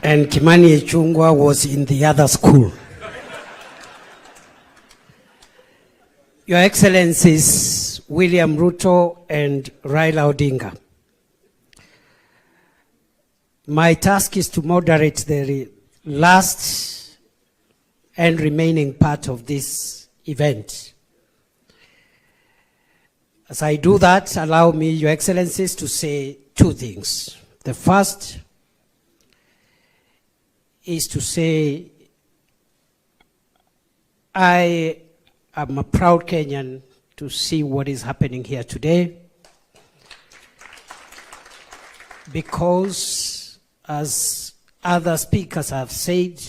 [SPEAKER 16] And Kimani Ichung'wah was in the other school. Your Excellencies, William Ruto and Raila Odinga, my task is to moderate the last and remaining part of this event. As I do that, allow me, Your Excellencies, to say two things. The first is to say I am a proud Kenyan to see what is happening here today, because as other speakers have said,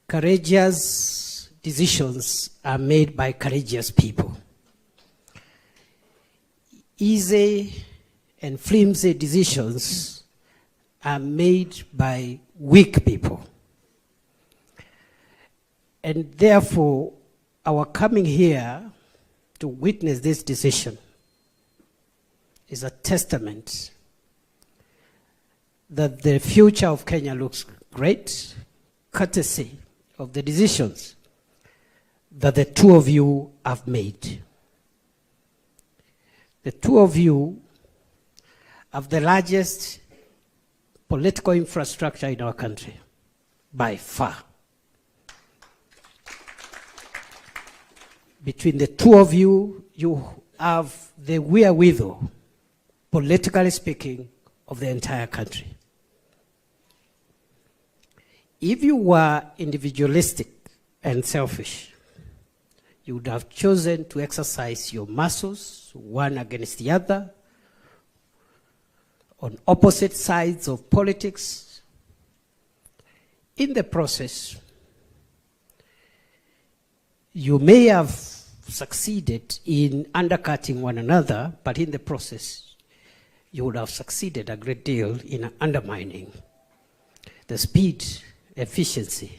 [SPEAKER 16] courageous decisions are made by courageous people. Easy and flimsy decisions are made by weak people. And therefore, our coming here to witness this decision is a testament that the future of Kenya looks great, courtesy of the decisions that the two of you have made. The two of you have the largest political infrastructure in our country, by far. Between the two of you, you have the wherewithal, politically speaking, of the entire country. If you were individualistic and selfish, you would have chosen to exercise your muscles, one against the other, on opposite sides of politics. In the process, you may have succeeded in undercutting one another, but in the process, you would have succeeded a great deal in undermining the speed, efficiency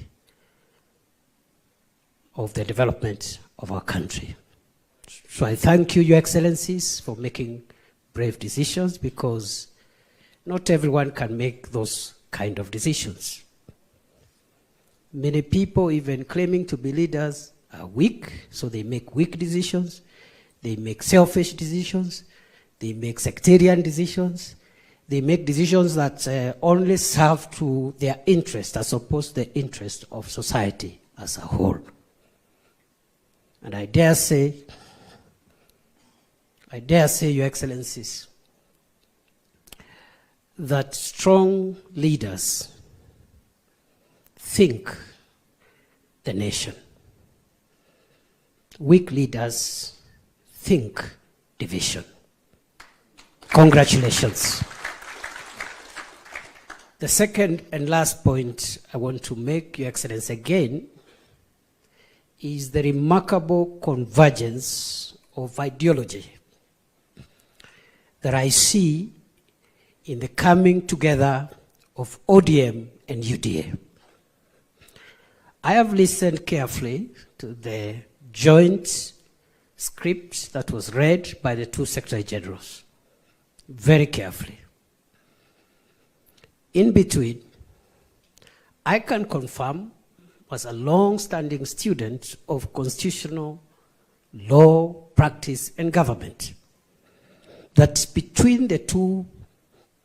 [SPEAKER 16] of the development of our country. So I thank you, Your Excellencies, for making brave decisions, because not everyone can make those kind of decisions. Many people, even claiming to be leaders, are weak, so they make weak decisions. They make selfish decisions. They make sectarian decisions. They make decisions that only serve to their interest as opposed to the interest of society as a whole. And I dare say, Your Excellencies, that strong leaders think the nation. Weak leaders think division. Congratulations. The second and last point I want to make, Your Excellency, again, is the remarkable convergence of ideology that I see in the coming together of ODM and UDA. I have listened carefully to the joint script that was read by the two Secretary Generals, very carefully. In between, I can confirm, as a long-standing student of constitutional law, practice, and government, that between the two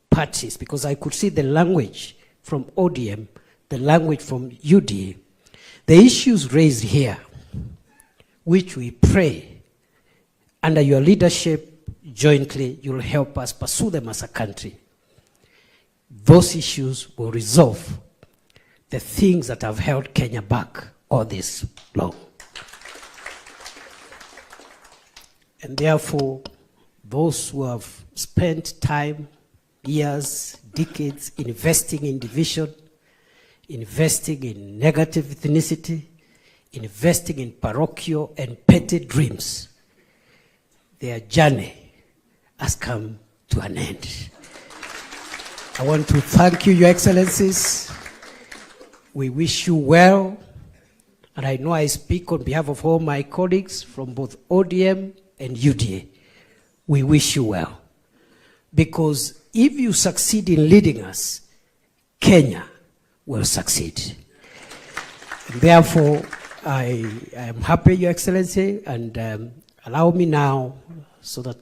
[SPEAKER 16] parties, because I could see the language from ODM, the language from UDA, the issues raised here, which we pray under your leadership jointly, you'll help us pursue them as a country. Those issues will resolve the things that have held Kenya back all this long. And therefore, those who have spent time, years, decades investing in division, investing in negative ethnicity, investing in parochial and petty dreams, their journey has come to an end. I want to thank you, Your Excellencies. We wish you well, and I know I speak on behalf of all my colleagues from both ODM and UDA. We wish you well, because if you succeed in leading us, Kenya will succeed. And therefore, I am happy, Your Excellency, and allow me now, so that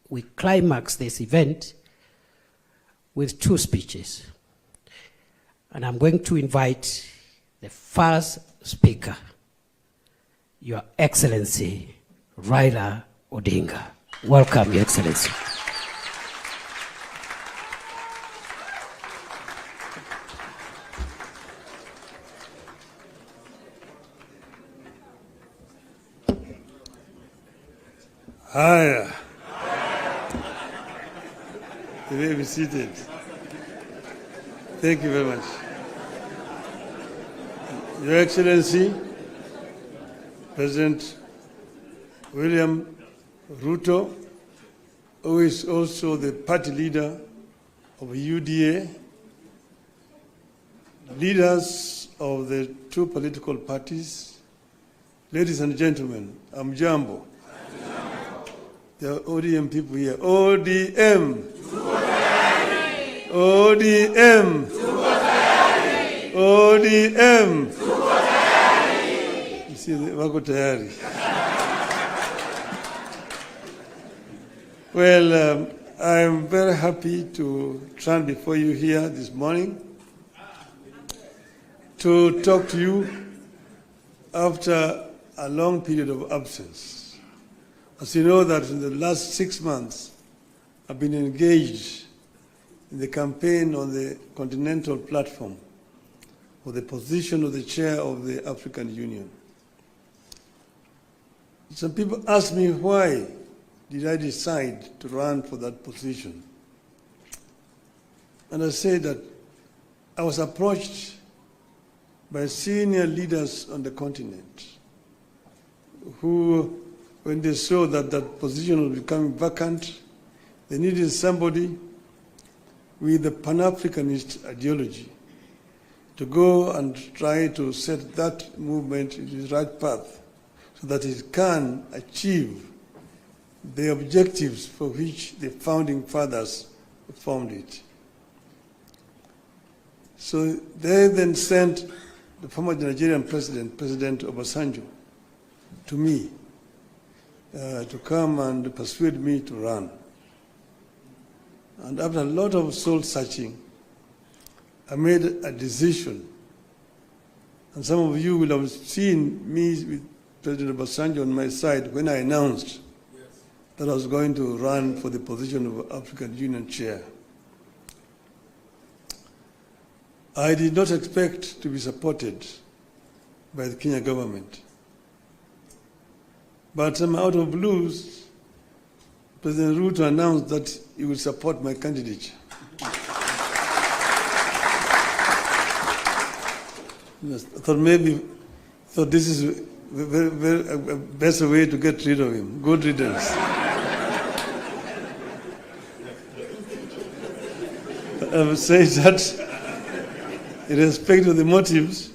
[SPEAKER 16] we climax this event with two speeches. And I'm going to invite the first speaker, Your Excellency, Raila Odinga. Welcome, Your Excellency.
[SPEAKER 8] Hiya. You may be seated. Thank you very much. Your Excellency, President William Ruto, who is also the party leader of UDA, leaders of the two political parties, ladies and gentlemen, I'm Jambo. There are ODM people here. ODM. ODM. ODM. You see, wako tayari. Well, I'm very happy to stand before you here this morning to talk to you after a long period of absence. As you know, that in the last 6 months, I've been engaged in the campaign on the continental platform for the position of the chair of the African Union. Some people ask me, why did I decide to run for that position? And I say that I was approached by senior leaders on the continent who, when they saw that that position was becoming vacant, they needed somebody with a Pan-Africanist ideology to go and try to set that movement in the right path so that it can achieve the objectives for which the founding fathers formed it. So they then sent the former Nigerian president, President Obasanjo, to me to come and persuade me to run. And after a lot of soul searching, I made a decision. And some of you will have seen me with President Obasanjo on my side when I announced that I was going to run for the position of African Union chair. I did not expect to be supported by the Kenya government. But out of blues, President Ruto announced that he would support my candidature. I thought this is a better way to get rid of him. Good riddance. I would say that, irrespective of the motives,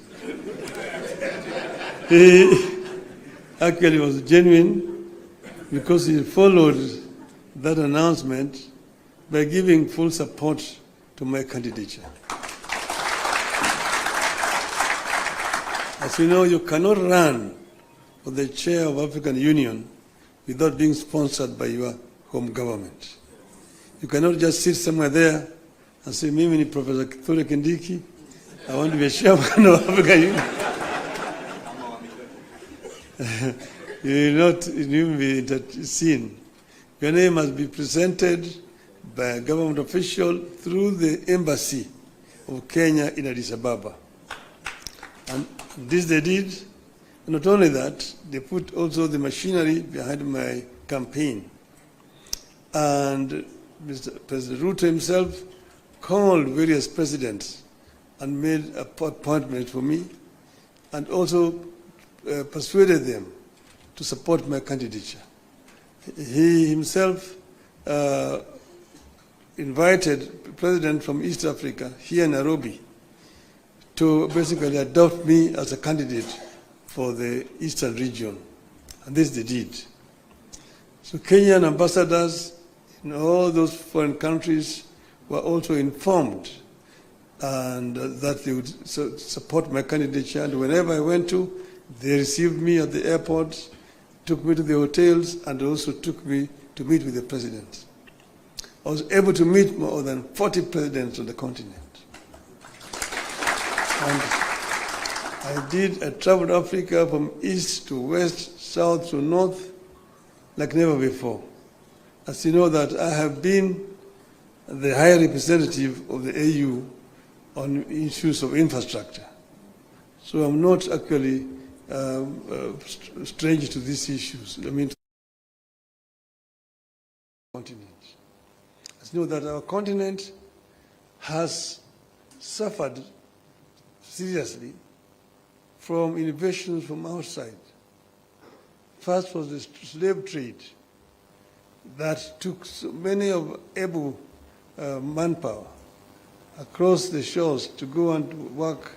[SPEAKER 8] he actually was genuine because he followed that announcement by giving full support to my candidature. As you know, you cannot run for the chair of African Union without being sponsored by your home government. You cannot just sit somewhere there and say, Mimi ni Professor Kicc, I want to be a chairman of African Union. You will not even be seen. Your name must be presented by a government official through the embassy of Kenya in Addis Ababa. And this they did. Not only that, they put also the machinery behind my campaign. And President Ruto himself called various presidents and made appointments for me, and also persuaded them to support my candidature. He himself invited a president from East Africa here in Nairobi to basically adopt me as a candidate for the Eastern region. And this they did. So Kenyan ambassadors in all those foreign countries were also informed and that they would support my candidature. And whenever I went to, they received me at the airport, took me to the hotels, and also took me to meet with the president. I was able to meet more than 40 presidents on the continent. And I traveled Africa from east to west, south to north, like never before. As you know that I have been the high representative of the AU on issues of infrastructure. So I'm not actually strange to these issues. I mean, continent. As you know that our continent has suffered seriously from innovations from outside. First was the slave trade that took so many of able manpower across the shores to go and work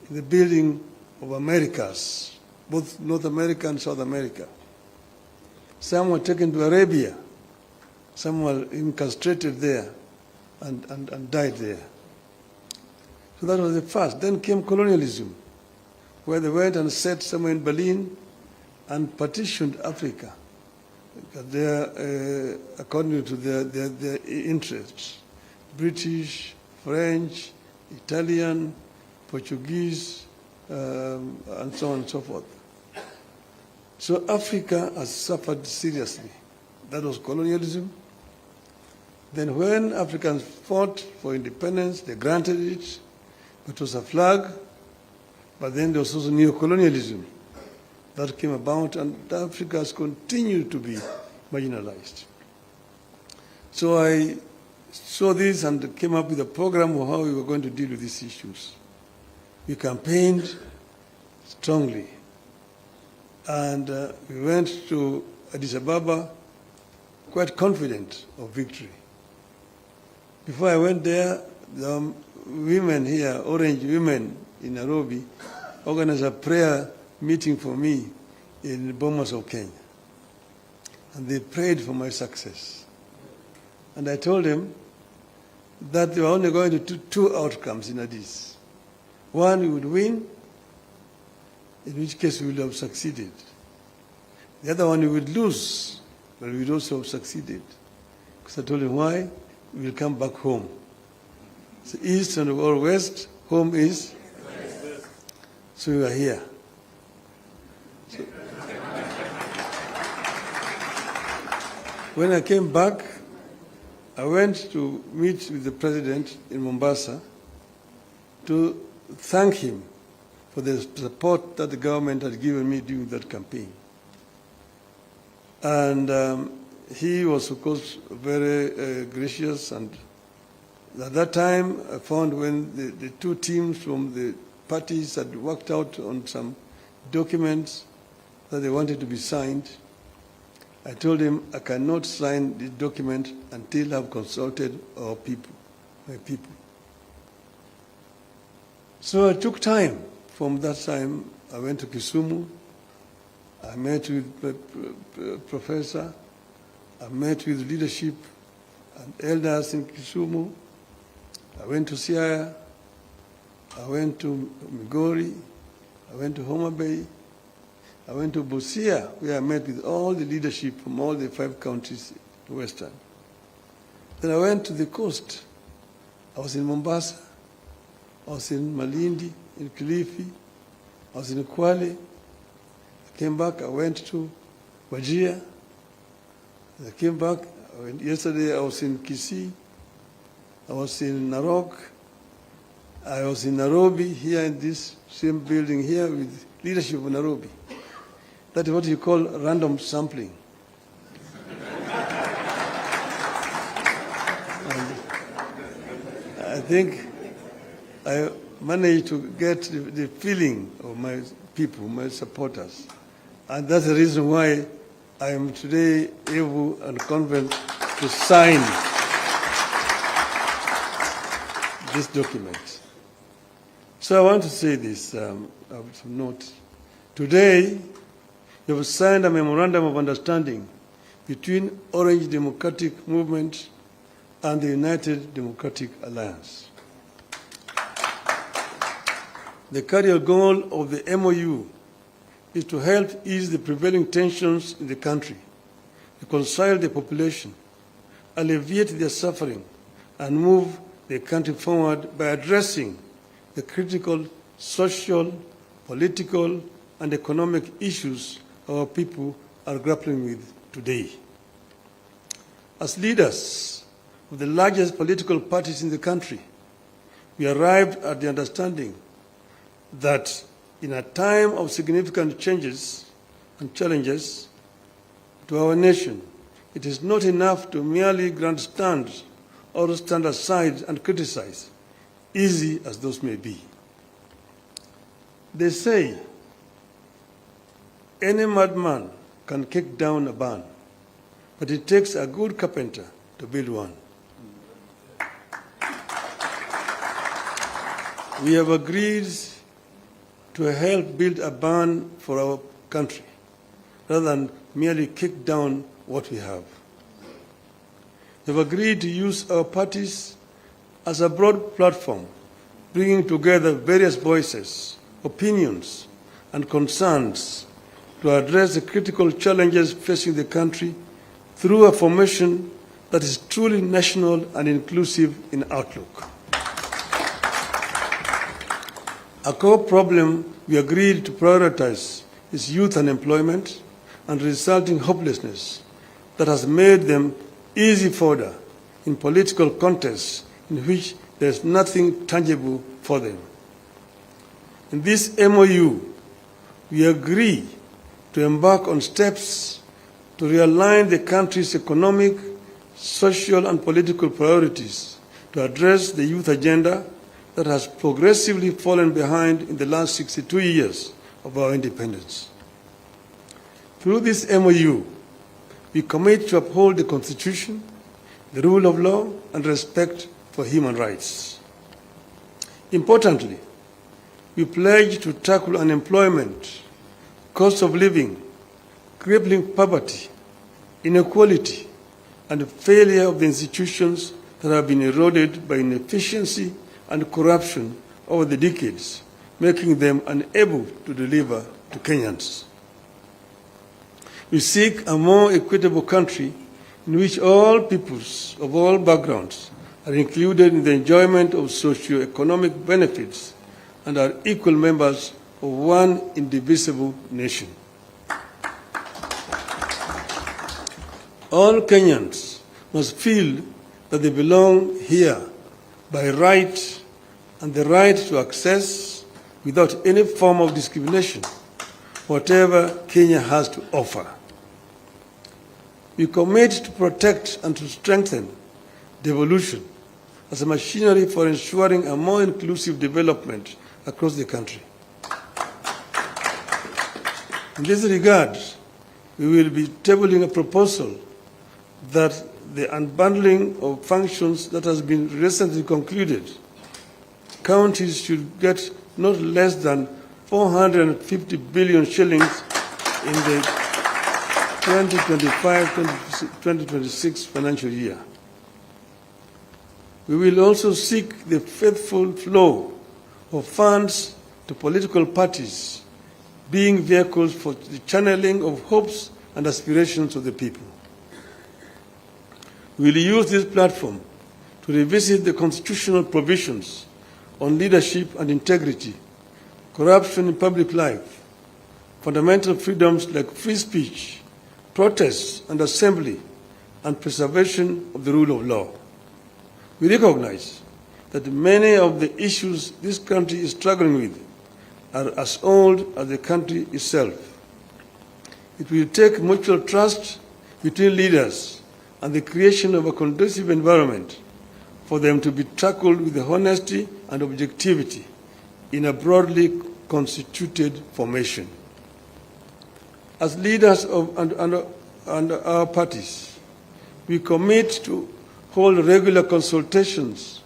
[SPEAKER 8] in the building of Americas, both North America and South America. Some were taken to Arabia, some were incarcerated there and died there. So that was the first. Then came colonialism, where they went and set somewhere in Berlin and partitioned Africa according to their interests. British, French, Italian, Portuguese, and so on and so forth. So Africa has suffered seriously. That was colonialism. Then when Africans fought for independence, they granted it. It was a flag, but then there was also neocolonialism that came about, and Africa has continued to be marginalized. So I saw this and came up with a program of how we were going to deal with these issues. We campaigned strongly, and we went to Addis Ababa quite confident of victory. Before I went there, the women here, Orange women in Nairobi, organized a prayer meeting for me in Bomas of Kenya. And they prayed for my success. And I told them that they were only going to do two outcomes in Addis. One, we would win, in which case we would have succeeded. The other one, we would lose, but we would also have succeeded. Because I told them why? We will come back home. So east and or west, home is? So we are here. So when I came back, I went to meet with the president in Mombasa to thank him for the support that the government had given me during that campaign. And he was, of course, very gracious. And at that time, I found when the two teams from the parties had worked out on some documents that they wanted to be signed, I told him I cannot sign this document until I've consulted our people, my people. So I took time. From that time, I went to Kisumu. I met with the professor. I met with leadership and elders in Kisumu. I went to Siaya. I went to Migori. I went to Homa Bay. I went to Busia, where I met with all the leadership from all the 5 counties in Western. Then I went to the coast. I was in Mombasa. I was in Malindi, in Kilifi. I was in Kwale. I came back. I went to Wajir. I came back. Yesterday I was in Kicc. I was in Narok. I was in Nairobi, here in this same building here with leadership of Nairobi. That is what you call random sampling. I think I managed to get the feeling of my people, my supporters. And that's the reason why I am today able and confident to sign this document. So I want to say this, of note. Today, we have signed a memorandum of understanding between Orange Democratic Movement and the United Democratic Alliance. The carrier goal of the MOU is to help ease the prevailing tensions in the country, reconcile the population, alleviate their suffering, and move the country forward by addressing the critical social, political, and economic issues our people are grappling with today. As leaders of the largest political parties in the country, we arrived at the understanding that in a time of significant changes and challenges to our nation, it is not enough to merely grandstand or stand aside and criticize, easy as those may be. They say, any madman can kick down a barn, but it takes a good carpenter to build one. We have agreed to help build a barn for our country, rather than merely kick down what we have. We have agreed to use our parties as a broad platform, bringing together various voices, opinions, and concerns to address the critical challenges facing the country through a formation that is truly national and inclusive in outlook. A core problem we agreed to prioritize is youth unemployment and resulting hopelessness that has made them easy fodder in political contests in which there is nothing tangible for them. In this MOU, we agree to embark on steps to realign the country's economic, social, and political priorities to address the youth agenda that has progressively fallen behind in the last 62 years of our independence. Through this MOU, we commit to uphold the Constitution, the rule of law, and respect for human rights. Importantly, we pledge to tackle unemployment, cost of living, crippling poverty, inequality, and the failure of the institutions that have been eroded by inefficiency and corruption over the decades, making them unable to deliver to Kenyans. We seek a more equitable country in which all peoples of all backgrounds are included in the enjoyment of socio-economic benefits and are equal members of one indivisible nation. All Kenyans must feel that they belong here by right and the right to access, without any form of discrimination, whatever Kenya has to offer. We commit to protect and to strengthen devolution as a machinery for ensuring a more inclusive development across the country. In this regard, we will be tabling a proposal that the unbundling of functions that has been recently concluded, counties should get not less than 450 billion shillings in the 2025-2026 financial year. We will also seek the faithful flow of funds to political parties, being vehicles for the channeling of hopes and aspirations of the people. We will use this platform to revisit the constitutional provisions on leadership and integrity, corruption in public life, fundamental freedoms like free speech, protest and assembly, and preservation of the rule of law. We recognize that many of the issues this country is struggling with are as old as the country itself. It will take mutual trust between leaders and the creation of a conducive environment for them to be tackled with honesty and objectivity in a broadly constituted formation. As leaders of and our parties, we commit to hold regular consultations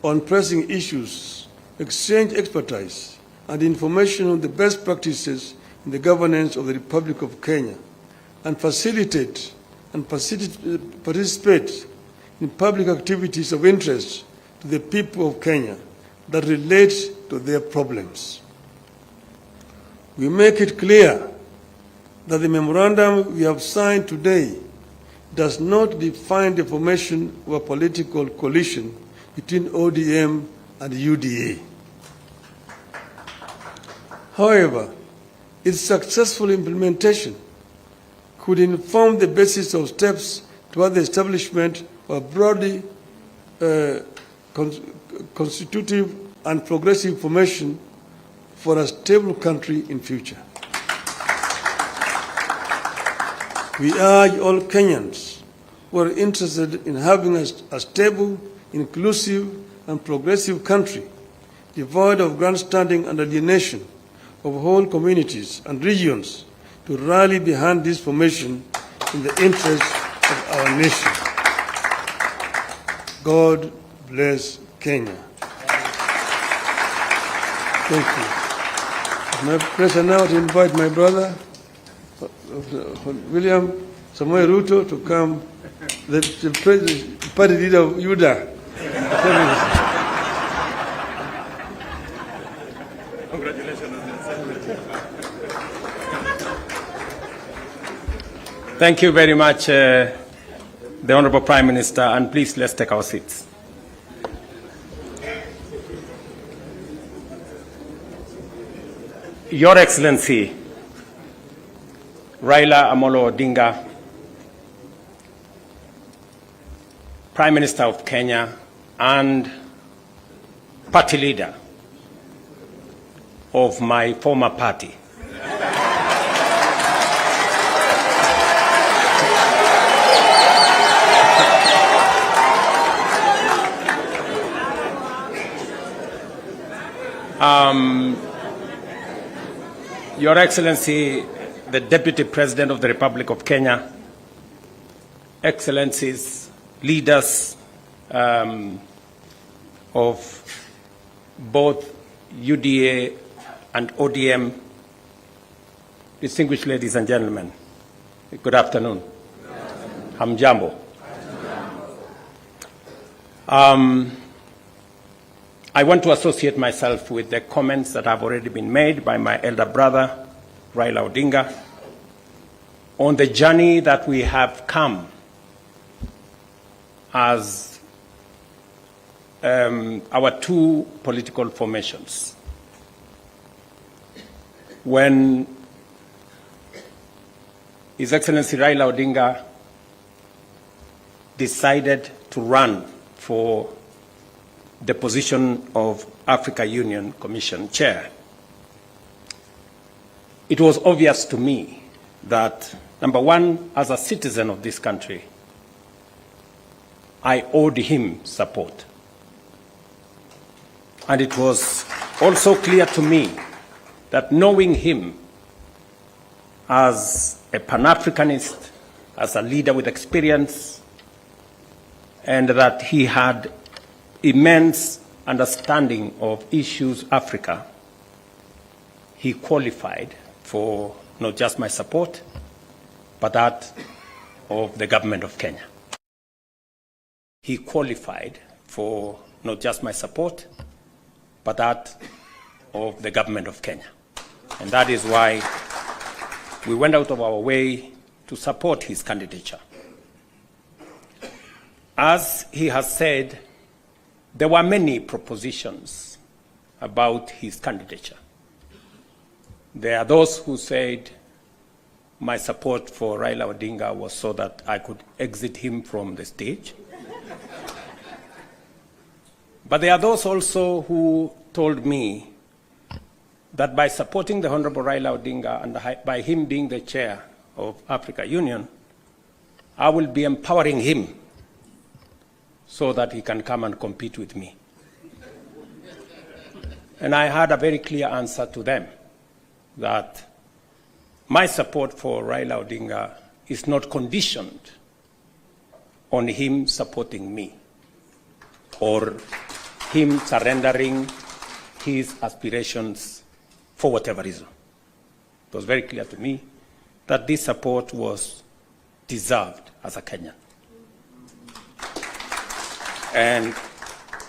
[SPEAKER 8] on pressing issues, exchange expertise and information on the best practices in the governance of the Republic of Kenya, and facilitate and participate in public activities of interest to the people of Kenya that relate to their problems. We make it clear that the memorandum we have signed today does not define the formation of a political coalition between ODM and UDA. However, its successful implementation could inform the basis of steps toward the establishment of a broadly constitutive and progressive formation for a stable country in future. We urge all Kenyans who are interested in having a stable, inclusive, and progressive country, devoid of grandstanding and alienation of whole communities and regions, to rally behind this formation in the interest of our nation. God bless Kenya. Thank you. It's my pleasure now to invite my brother, William Samoei Ruto, to come, the party leader of UDA.
[SPEAKER 17] Thank you very much, the Honorable Prime Minister, and please let's take our seats. Your Excellency, Raila Amolo Odinga, Prime Minister of Kenya and party leader of my former party. Your Excellency, the Deputy President of the Republic of Kenya, Excellencies, leaders of both UDA and ODM, distinguished ladies and gentlemen, good afternoon. Hamjambo. I want to associate myself with the comments that have already been made by my elder brother, Raila Odinga, on the journey that we have come as our two political formations. When His Excellency Raila Odinga decided to run for the position of Africa Union Commission Chair, it was obvious to me that Number one, as a citizen of this country, I owed him support. And it was also clear to me that knowing him as a Pan-Africanist, as a leader with experience, and that he had immense understanding of issues Africa, he qualified for not just my support, but that of the government of Kenya. He qualified for not just my support, but that of the government of Kenya. And that is why we went out of our way to support his candidature. As he has said, there were many propositions about his candidature. There are those who said my support for Raila Odinga was so that I could exit him from the stage. But there are those also who told me that by supporting the Honorable Raila Odinga and by him being the chair of Africa Union, I will be empowering him so that he can come and compete with me. And I had a very clear answer to them, that my support for Raila Odinga is not conditioned on him supporting me or him surrendering his aspirations for whatever reason. It was very clear to me that this support was deserved as a Kenyan. And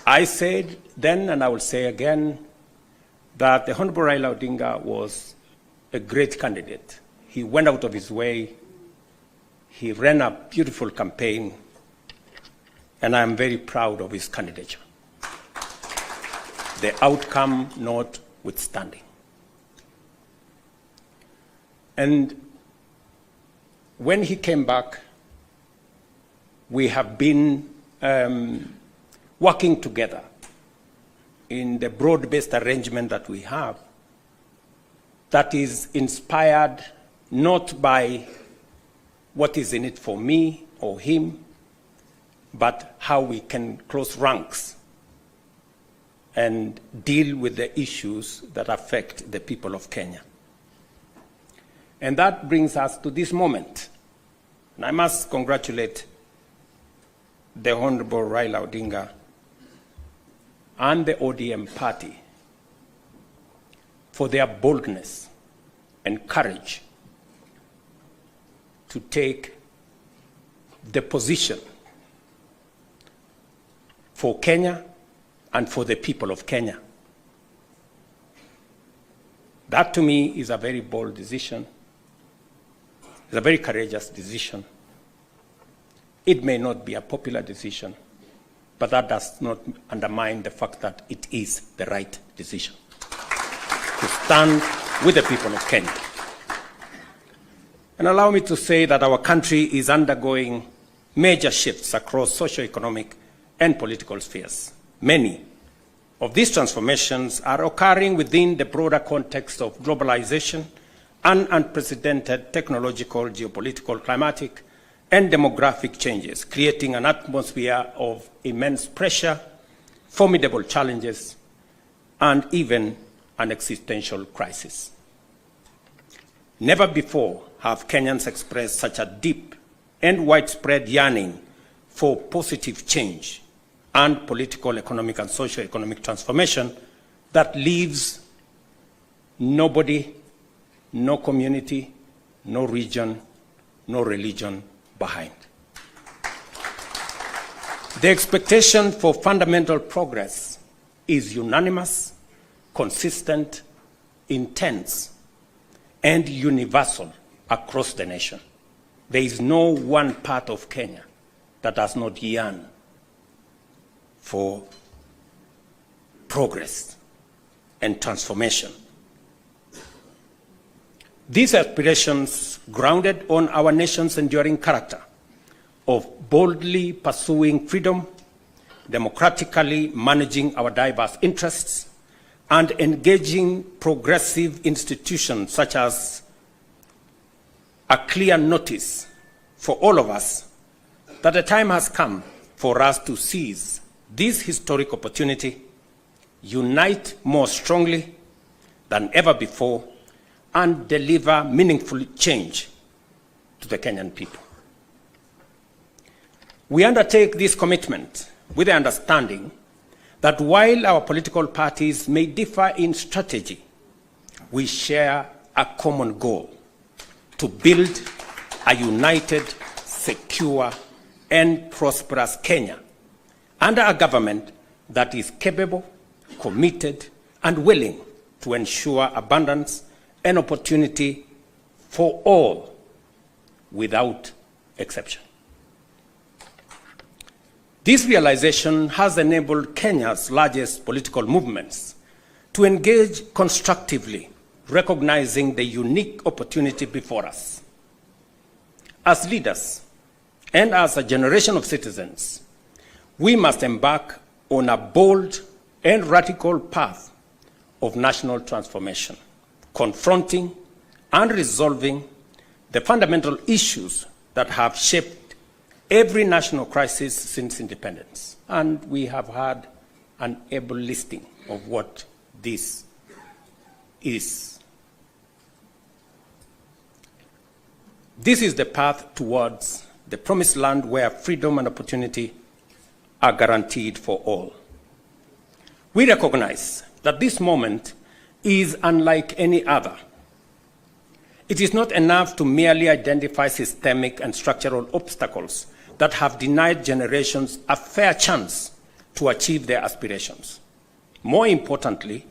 [SPEAKER 17] I said then, and I will say again, that the Honorable Raila Odinga was a great candidate. He went out of his way. He ran a beautiful campaign, and I am very proud of his candidature. The outcome notwithstanding. And when he came back, we have been working together in the broad-based arrangement that we have that is inspired not by what is in it for me or him, but how we can close ranks and deal with the issues that affect the people of Kenya. And that brings us to this moment. And I must congratulate the Honorable Raila Odinga and the ODM party for their boldness and courage to take the position for Kenya and for the people of Kenya. That to me is a very bold decision. It's a very courageous decision. It may not be a popular decision, but that does not undermine the fact that it is the right decision to stand with the people of Kenya. And allow me to say that our country is undergoing major shifts across socio-economic and political spheres. Many of these transformations are occurring within the broader context of globalization and unprecedented technological, geopolitical, climatic, and demographic changes, creating an atmosphere of immense pressure, formidable challenges, and even an existential crisis. Never before have Kenyans expressed such a deep and widespread yearning for positive change and political, economic, and socio-economic transformation that leaves nobody, no community, no region, no religion behind. The expectation for fundamental progress is unanimous, consistent, intense, and universal across the nation. There is no one part of Kenya that does not yearn for progress and transformation. These aspirations, grounded on our nation's enduring character of boldly pursuing freedom, democratically managing our diverse interests, and engaging progressive institutions such as a clear notice for all of us that the time has come for us to seize this historic opportunity, unite more strongly than ever before, and deliver meaningful change to the Kenyan people. We undertake this commitment with the understanding that while our political parties may differ in strategy, we share a common goal: to build a united, secure, and prosperous Kenya under a government that is capable, committed, and willing to ensure abundance and opportunity for all without exception. This realization has enabled Kenya's largest political movements to engage constructively, recognizing the unique opportunity before us. As leaders and as a generation of citizens, we must embark on a bold and radical path of national transformation, confronting and resolving the fundamental issues that have shaped every national crisis since independence. And we have had an able listing of what this is. This is the path towards the promised land where freedom and opportunity are guaranteed for all. We recognize that this moment is unlike any other. It is not enough to merely identify systemic and structural obstacles that have denied generations a fair chance to achieve their aspirations. More importantly,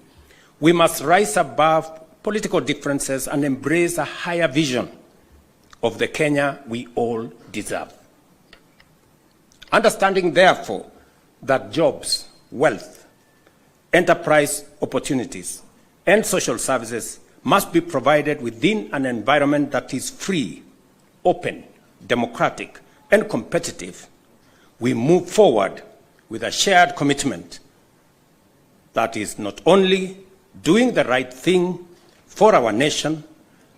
[SPEAKER 17] we must rise above political differences and embrace a higher vision of the Kenya we all deserve. Understanding, therefore, that jobs, wealth, enterprise opportunities, and social services must be provided within an environment that is free, open, democratic, and competitive, we move forward with a shared commitment that is not only doing the right thing for our nation,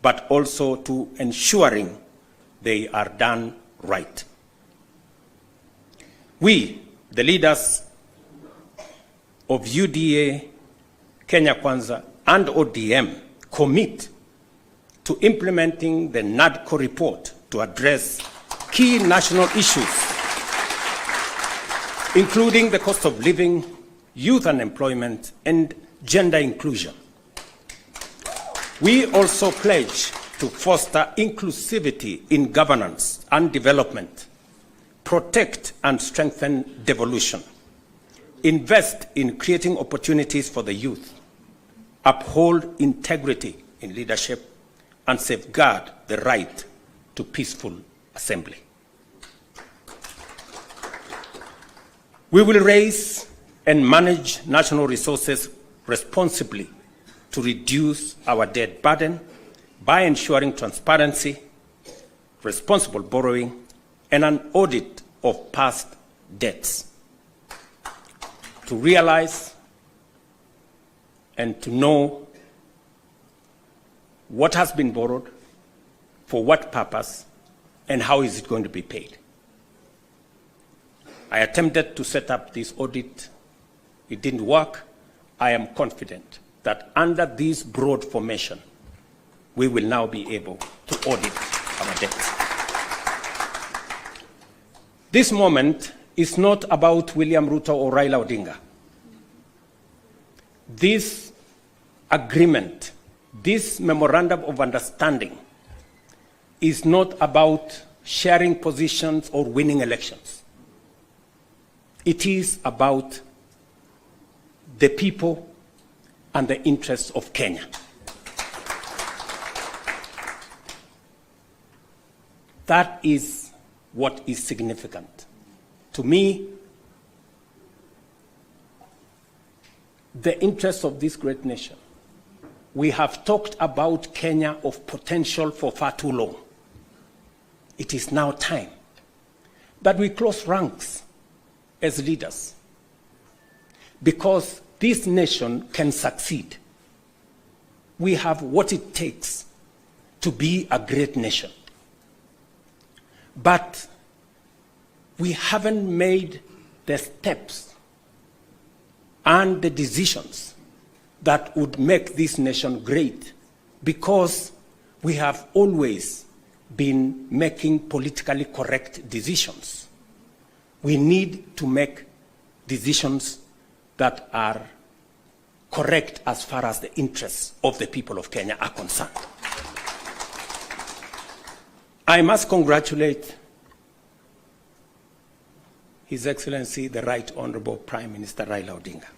[SPEAKER 17] but also to ensuring they are done right. We, the leaders of UDA, Kenya Kwanza, and ODM, commit to implementing the NADCO report to address key national issues, including the cost of living, youth unemployment, and gender inclusion. We also pledge to foster inclusivity in governance and development, protect and strengthen devolution, invest in creating opportunities for the youth, uphold integrity in leadership, and safeguard the right to peaceful assembly. We will raise and manage national resources responsibly to reduce our debt burden by ensuring transparency, responsible borrowing, and an audit of past debts. To realize and to know what has been borrowed, for what purpose, and how is it going to be paid. I attempted to set up this audit. It didn't work. I am confident that under this broad formation, we will now be able to audit our debts. This moment is not about William Ruto or Raila Odinga. This agreement, this memorandum of understanding, is not about sharing positions or winning elections. It is about the people and the interests of Kenya. That is what is significant. To me, the interests of this great nation. We have talked about Kenya of potential for far too long. It is now time that we close ranks as leaders, because this nation can succeed. We have what it takes to be a great nation. but we haven't made the steps and the decisions that would make this nation great, because we have always been making politically correct decisions. We need to make decisions that are correct as far as the interests of the people of Kenya are concerned. I must congratulate His Excellency, the Right Honorable Prime Minister Raila Odinga,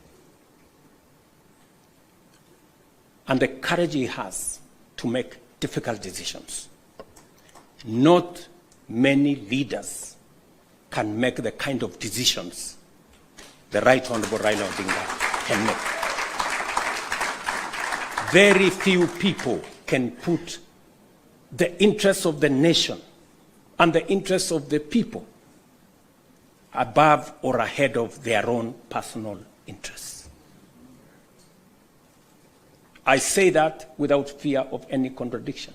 [SPEAKER 17] and the courage he has to make difficult decisions. Not many leaders can make the kind of decisions the Right Honorable Raila Odinga can make. Very few people can put the interests of the nation and the interests of the people above or ahead of their own personal interests. I say that without fear of any contradiction,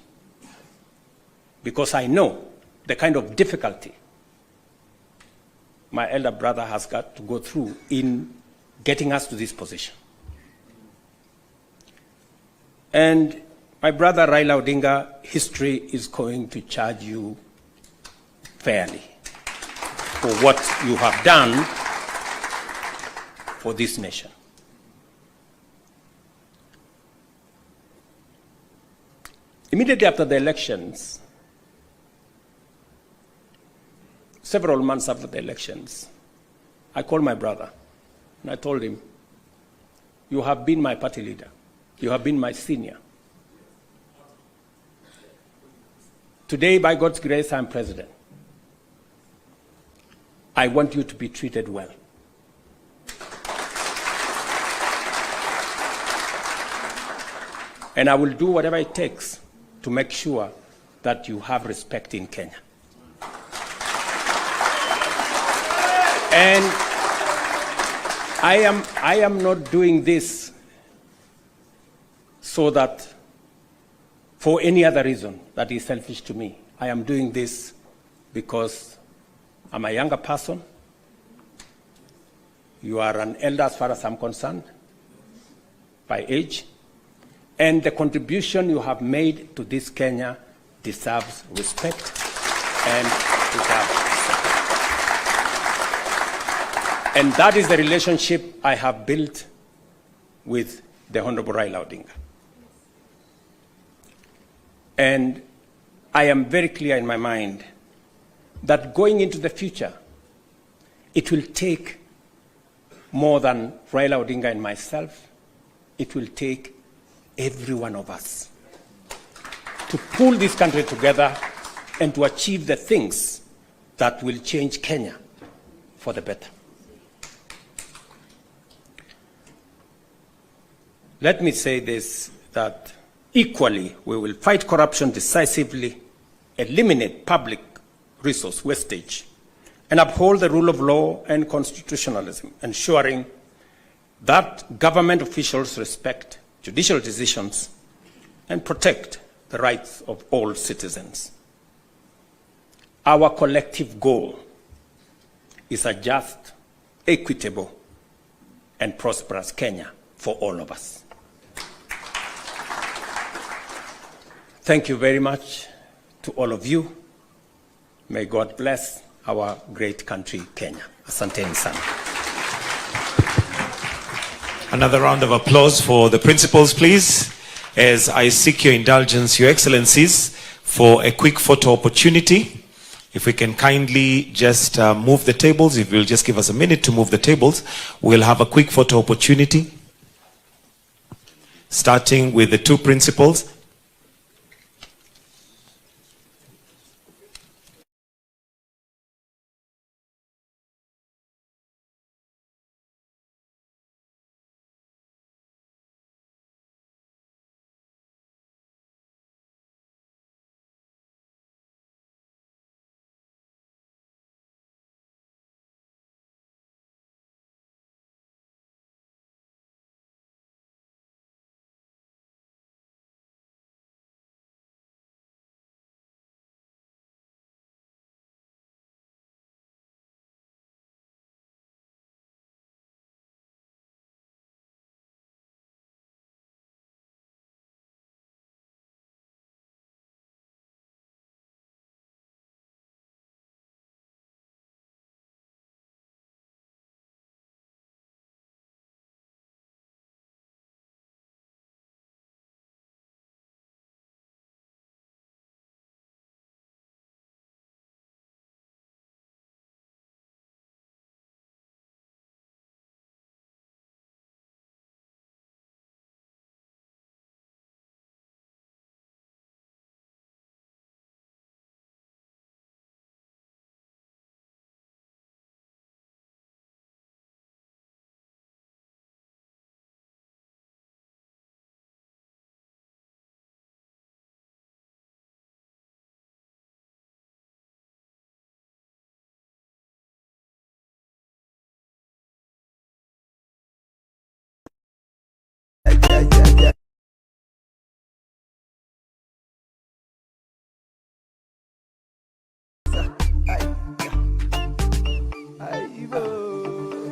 [SPEAKER 17] because I know the kind of difficulty my elder brother has got to go through in getting us to this position. And my brother Raila Odinga, history is going to charge you fairly for what you have done for this nation. Immediately after the elections, several months after the elections, I called my brother and I told him, "You have been my party leader. You have been my senior. Today, by God's grace, I'm president. I want you to be treated well. And I will do whatever it takes to make sure that you have respect in Kenya." And I am not doing this so that for any other reason that is selfish to me. I am doing this because I'm a younger person. You are an elder as far as I'm concerned, by age. And the contribution you have made to this Kenya deserves respect and deserves support. And that is the relationship I have built with the Honorable Raila Odinga. And I am very clear in my mind that going into the future, it will take more than Raila Odinga and myself. It will take every one of us to pull this country together and to achieve the things that will change Kenya for the better. Let me say this, that equally we will fight corruption decisively, eliminate public resource wastage, and uphold the rule of law and constitutionalism, ensuring that government officials respect judicial decisions and protect the rights of all citizens. Our collective goal is a just, equitable, and prosperous Kenya for all of us. Thank you very much to all of you. May God bless our great country, Kenya. Asanteni sana.
[SPEAKER 7] Another round of applause for the principals, please, as I seek your indulgence, Your Excellencies, for a quick photo opportunity. If we can kindly just move the tables, if you'll just give us a minute to move the tables, we'll have a quick photo opportunity, starting with the two principals.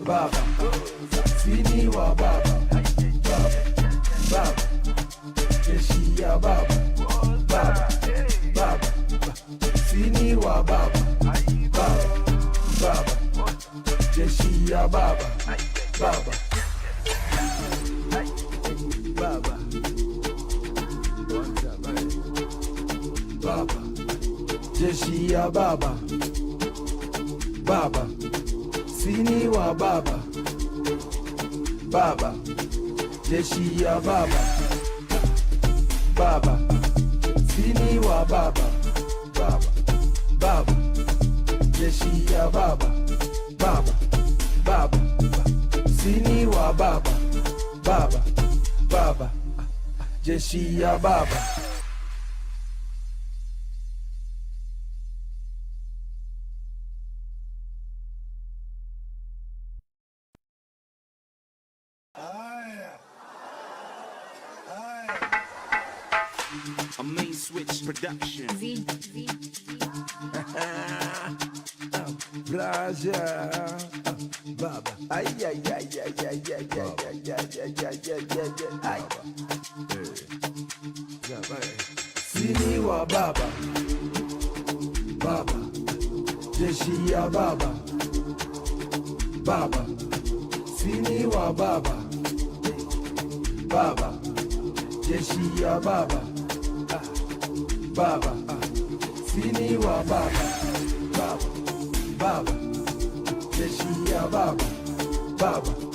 [SPEAKER 6] Baba, sini wa baba, baba, jeshi ya baba, baba, sini wa baba, baba, jeshi ya baba, baba, jeshi ya baba, baba, sini wa baba, baba, jeshi ya baba, baba, sini wa baba, baba, jeshi ya baba, baba, sini wa baba, baba, jeshi ya baba.
[SPEAKER 5] A main switch production.
[SPEAKER 6] Braja, baba, ay, ay, ay, ay, ay, ay, ay, sini wa baba, baba, jeshi ya baba, baba, sini wa baba, baba, jeshi ya baba, baba, sini wa baba, baba, jeshi ya baba, baba.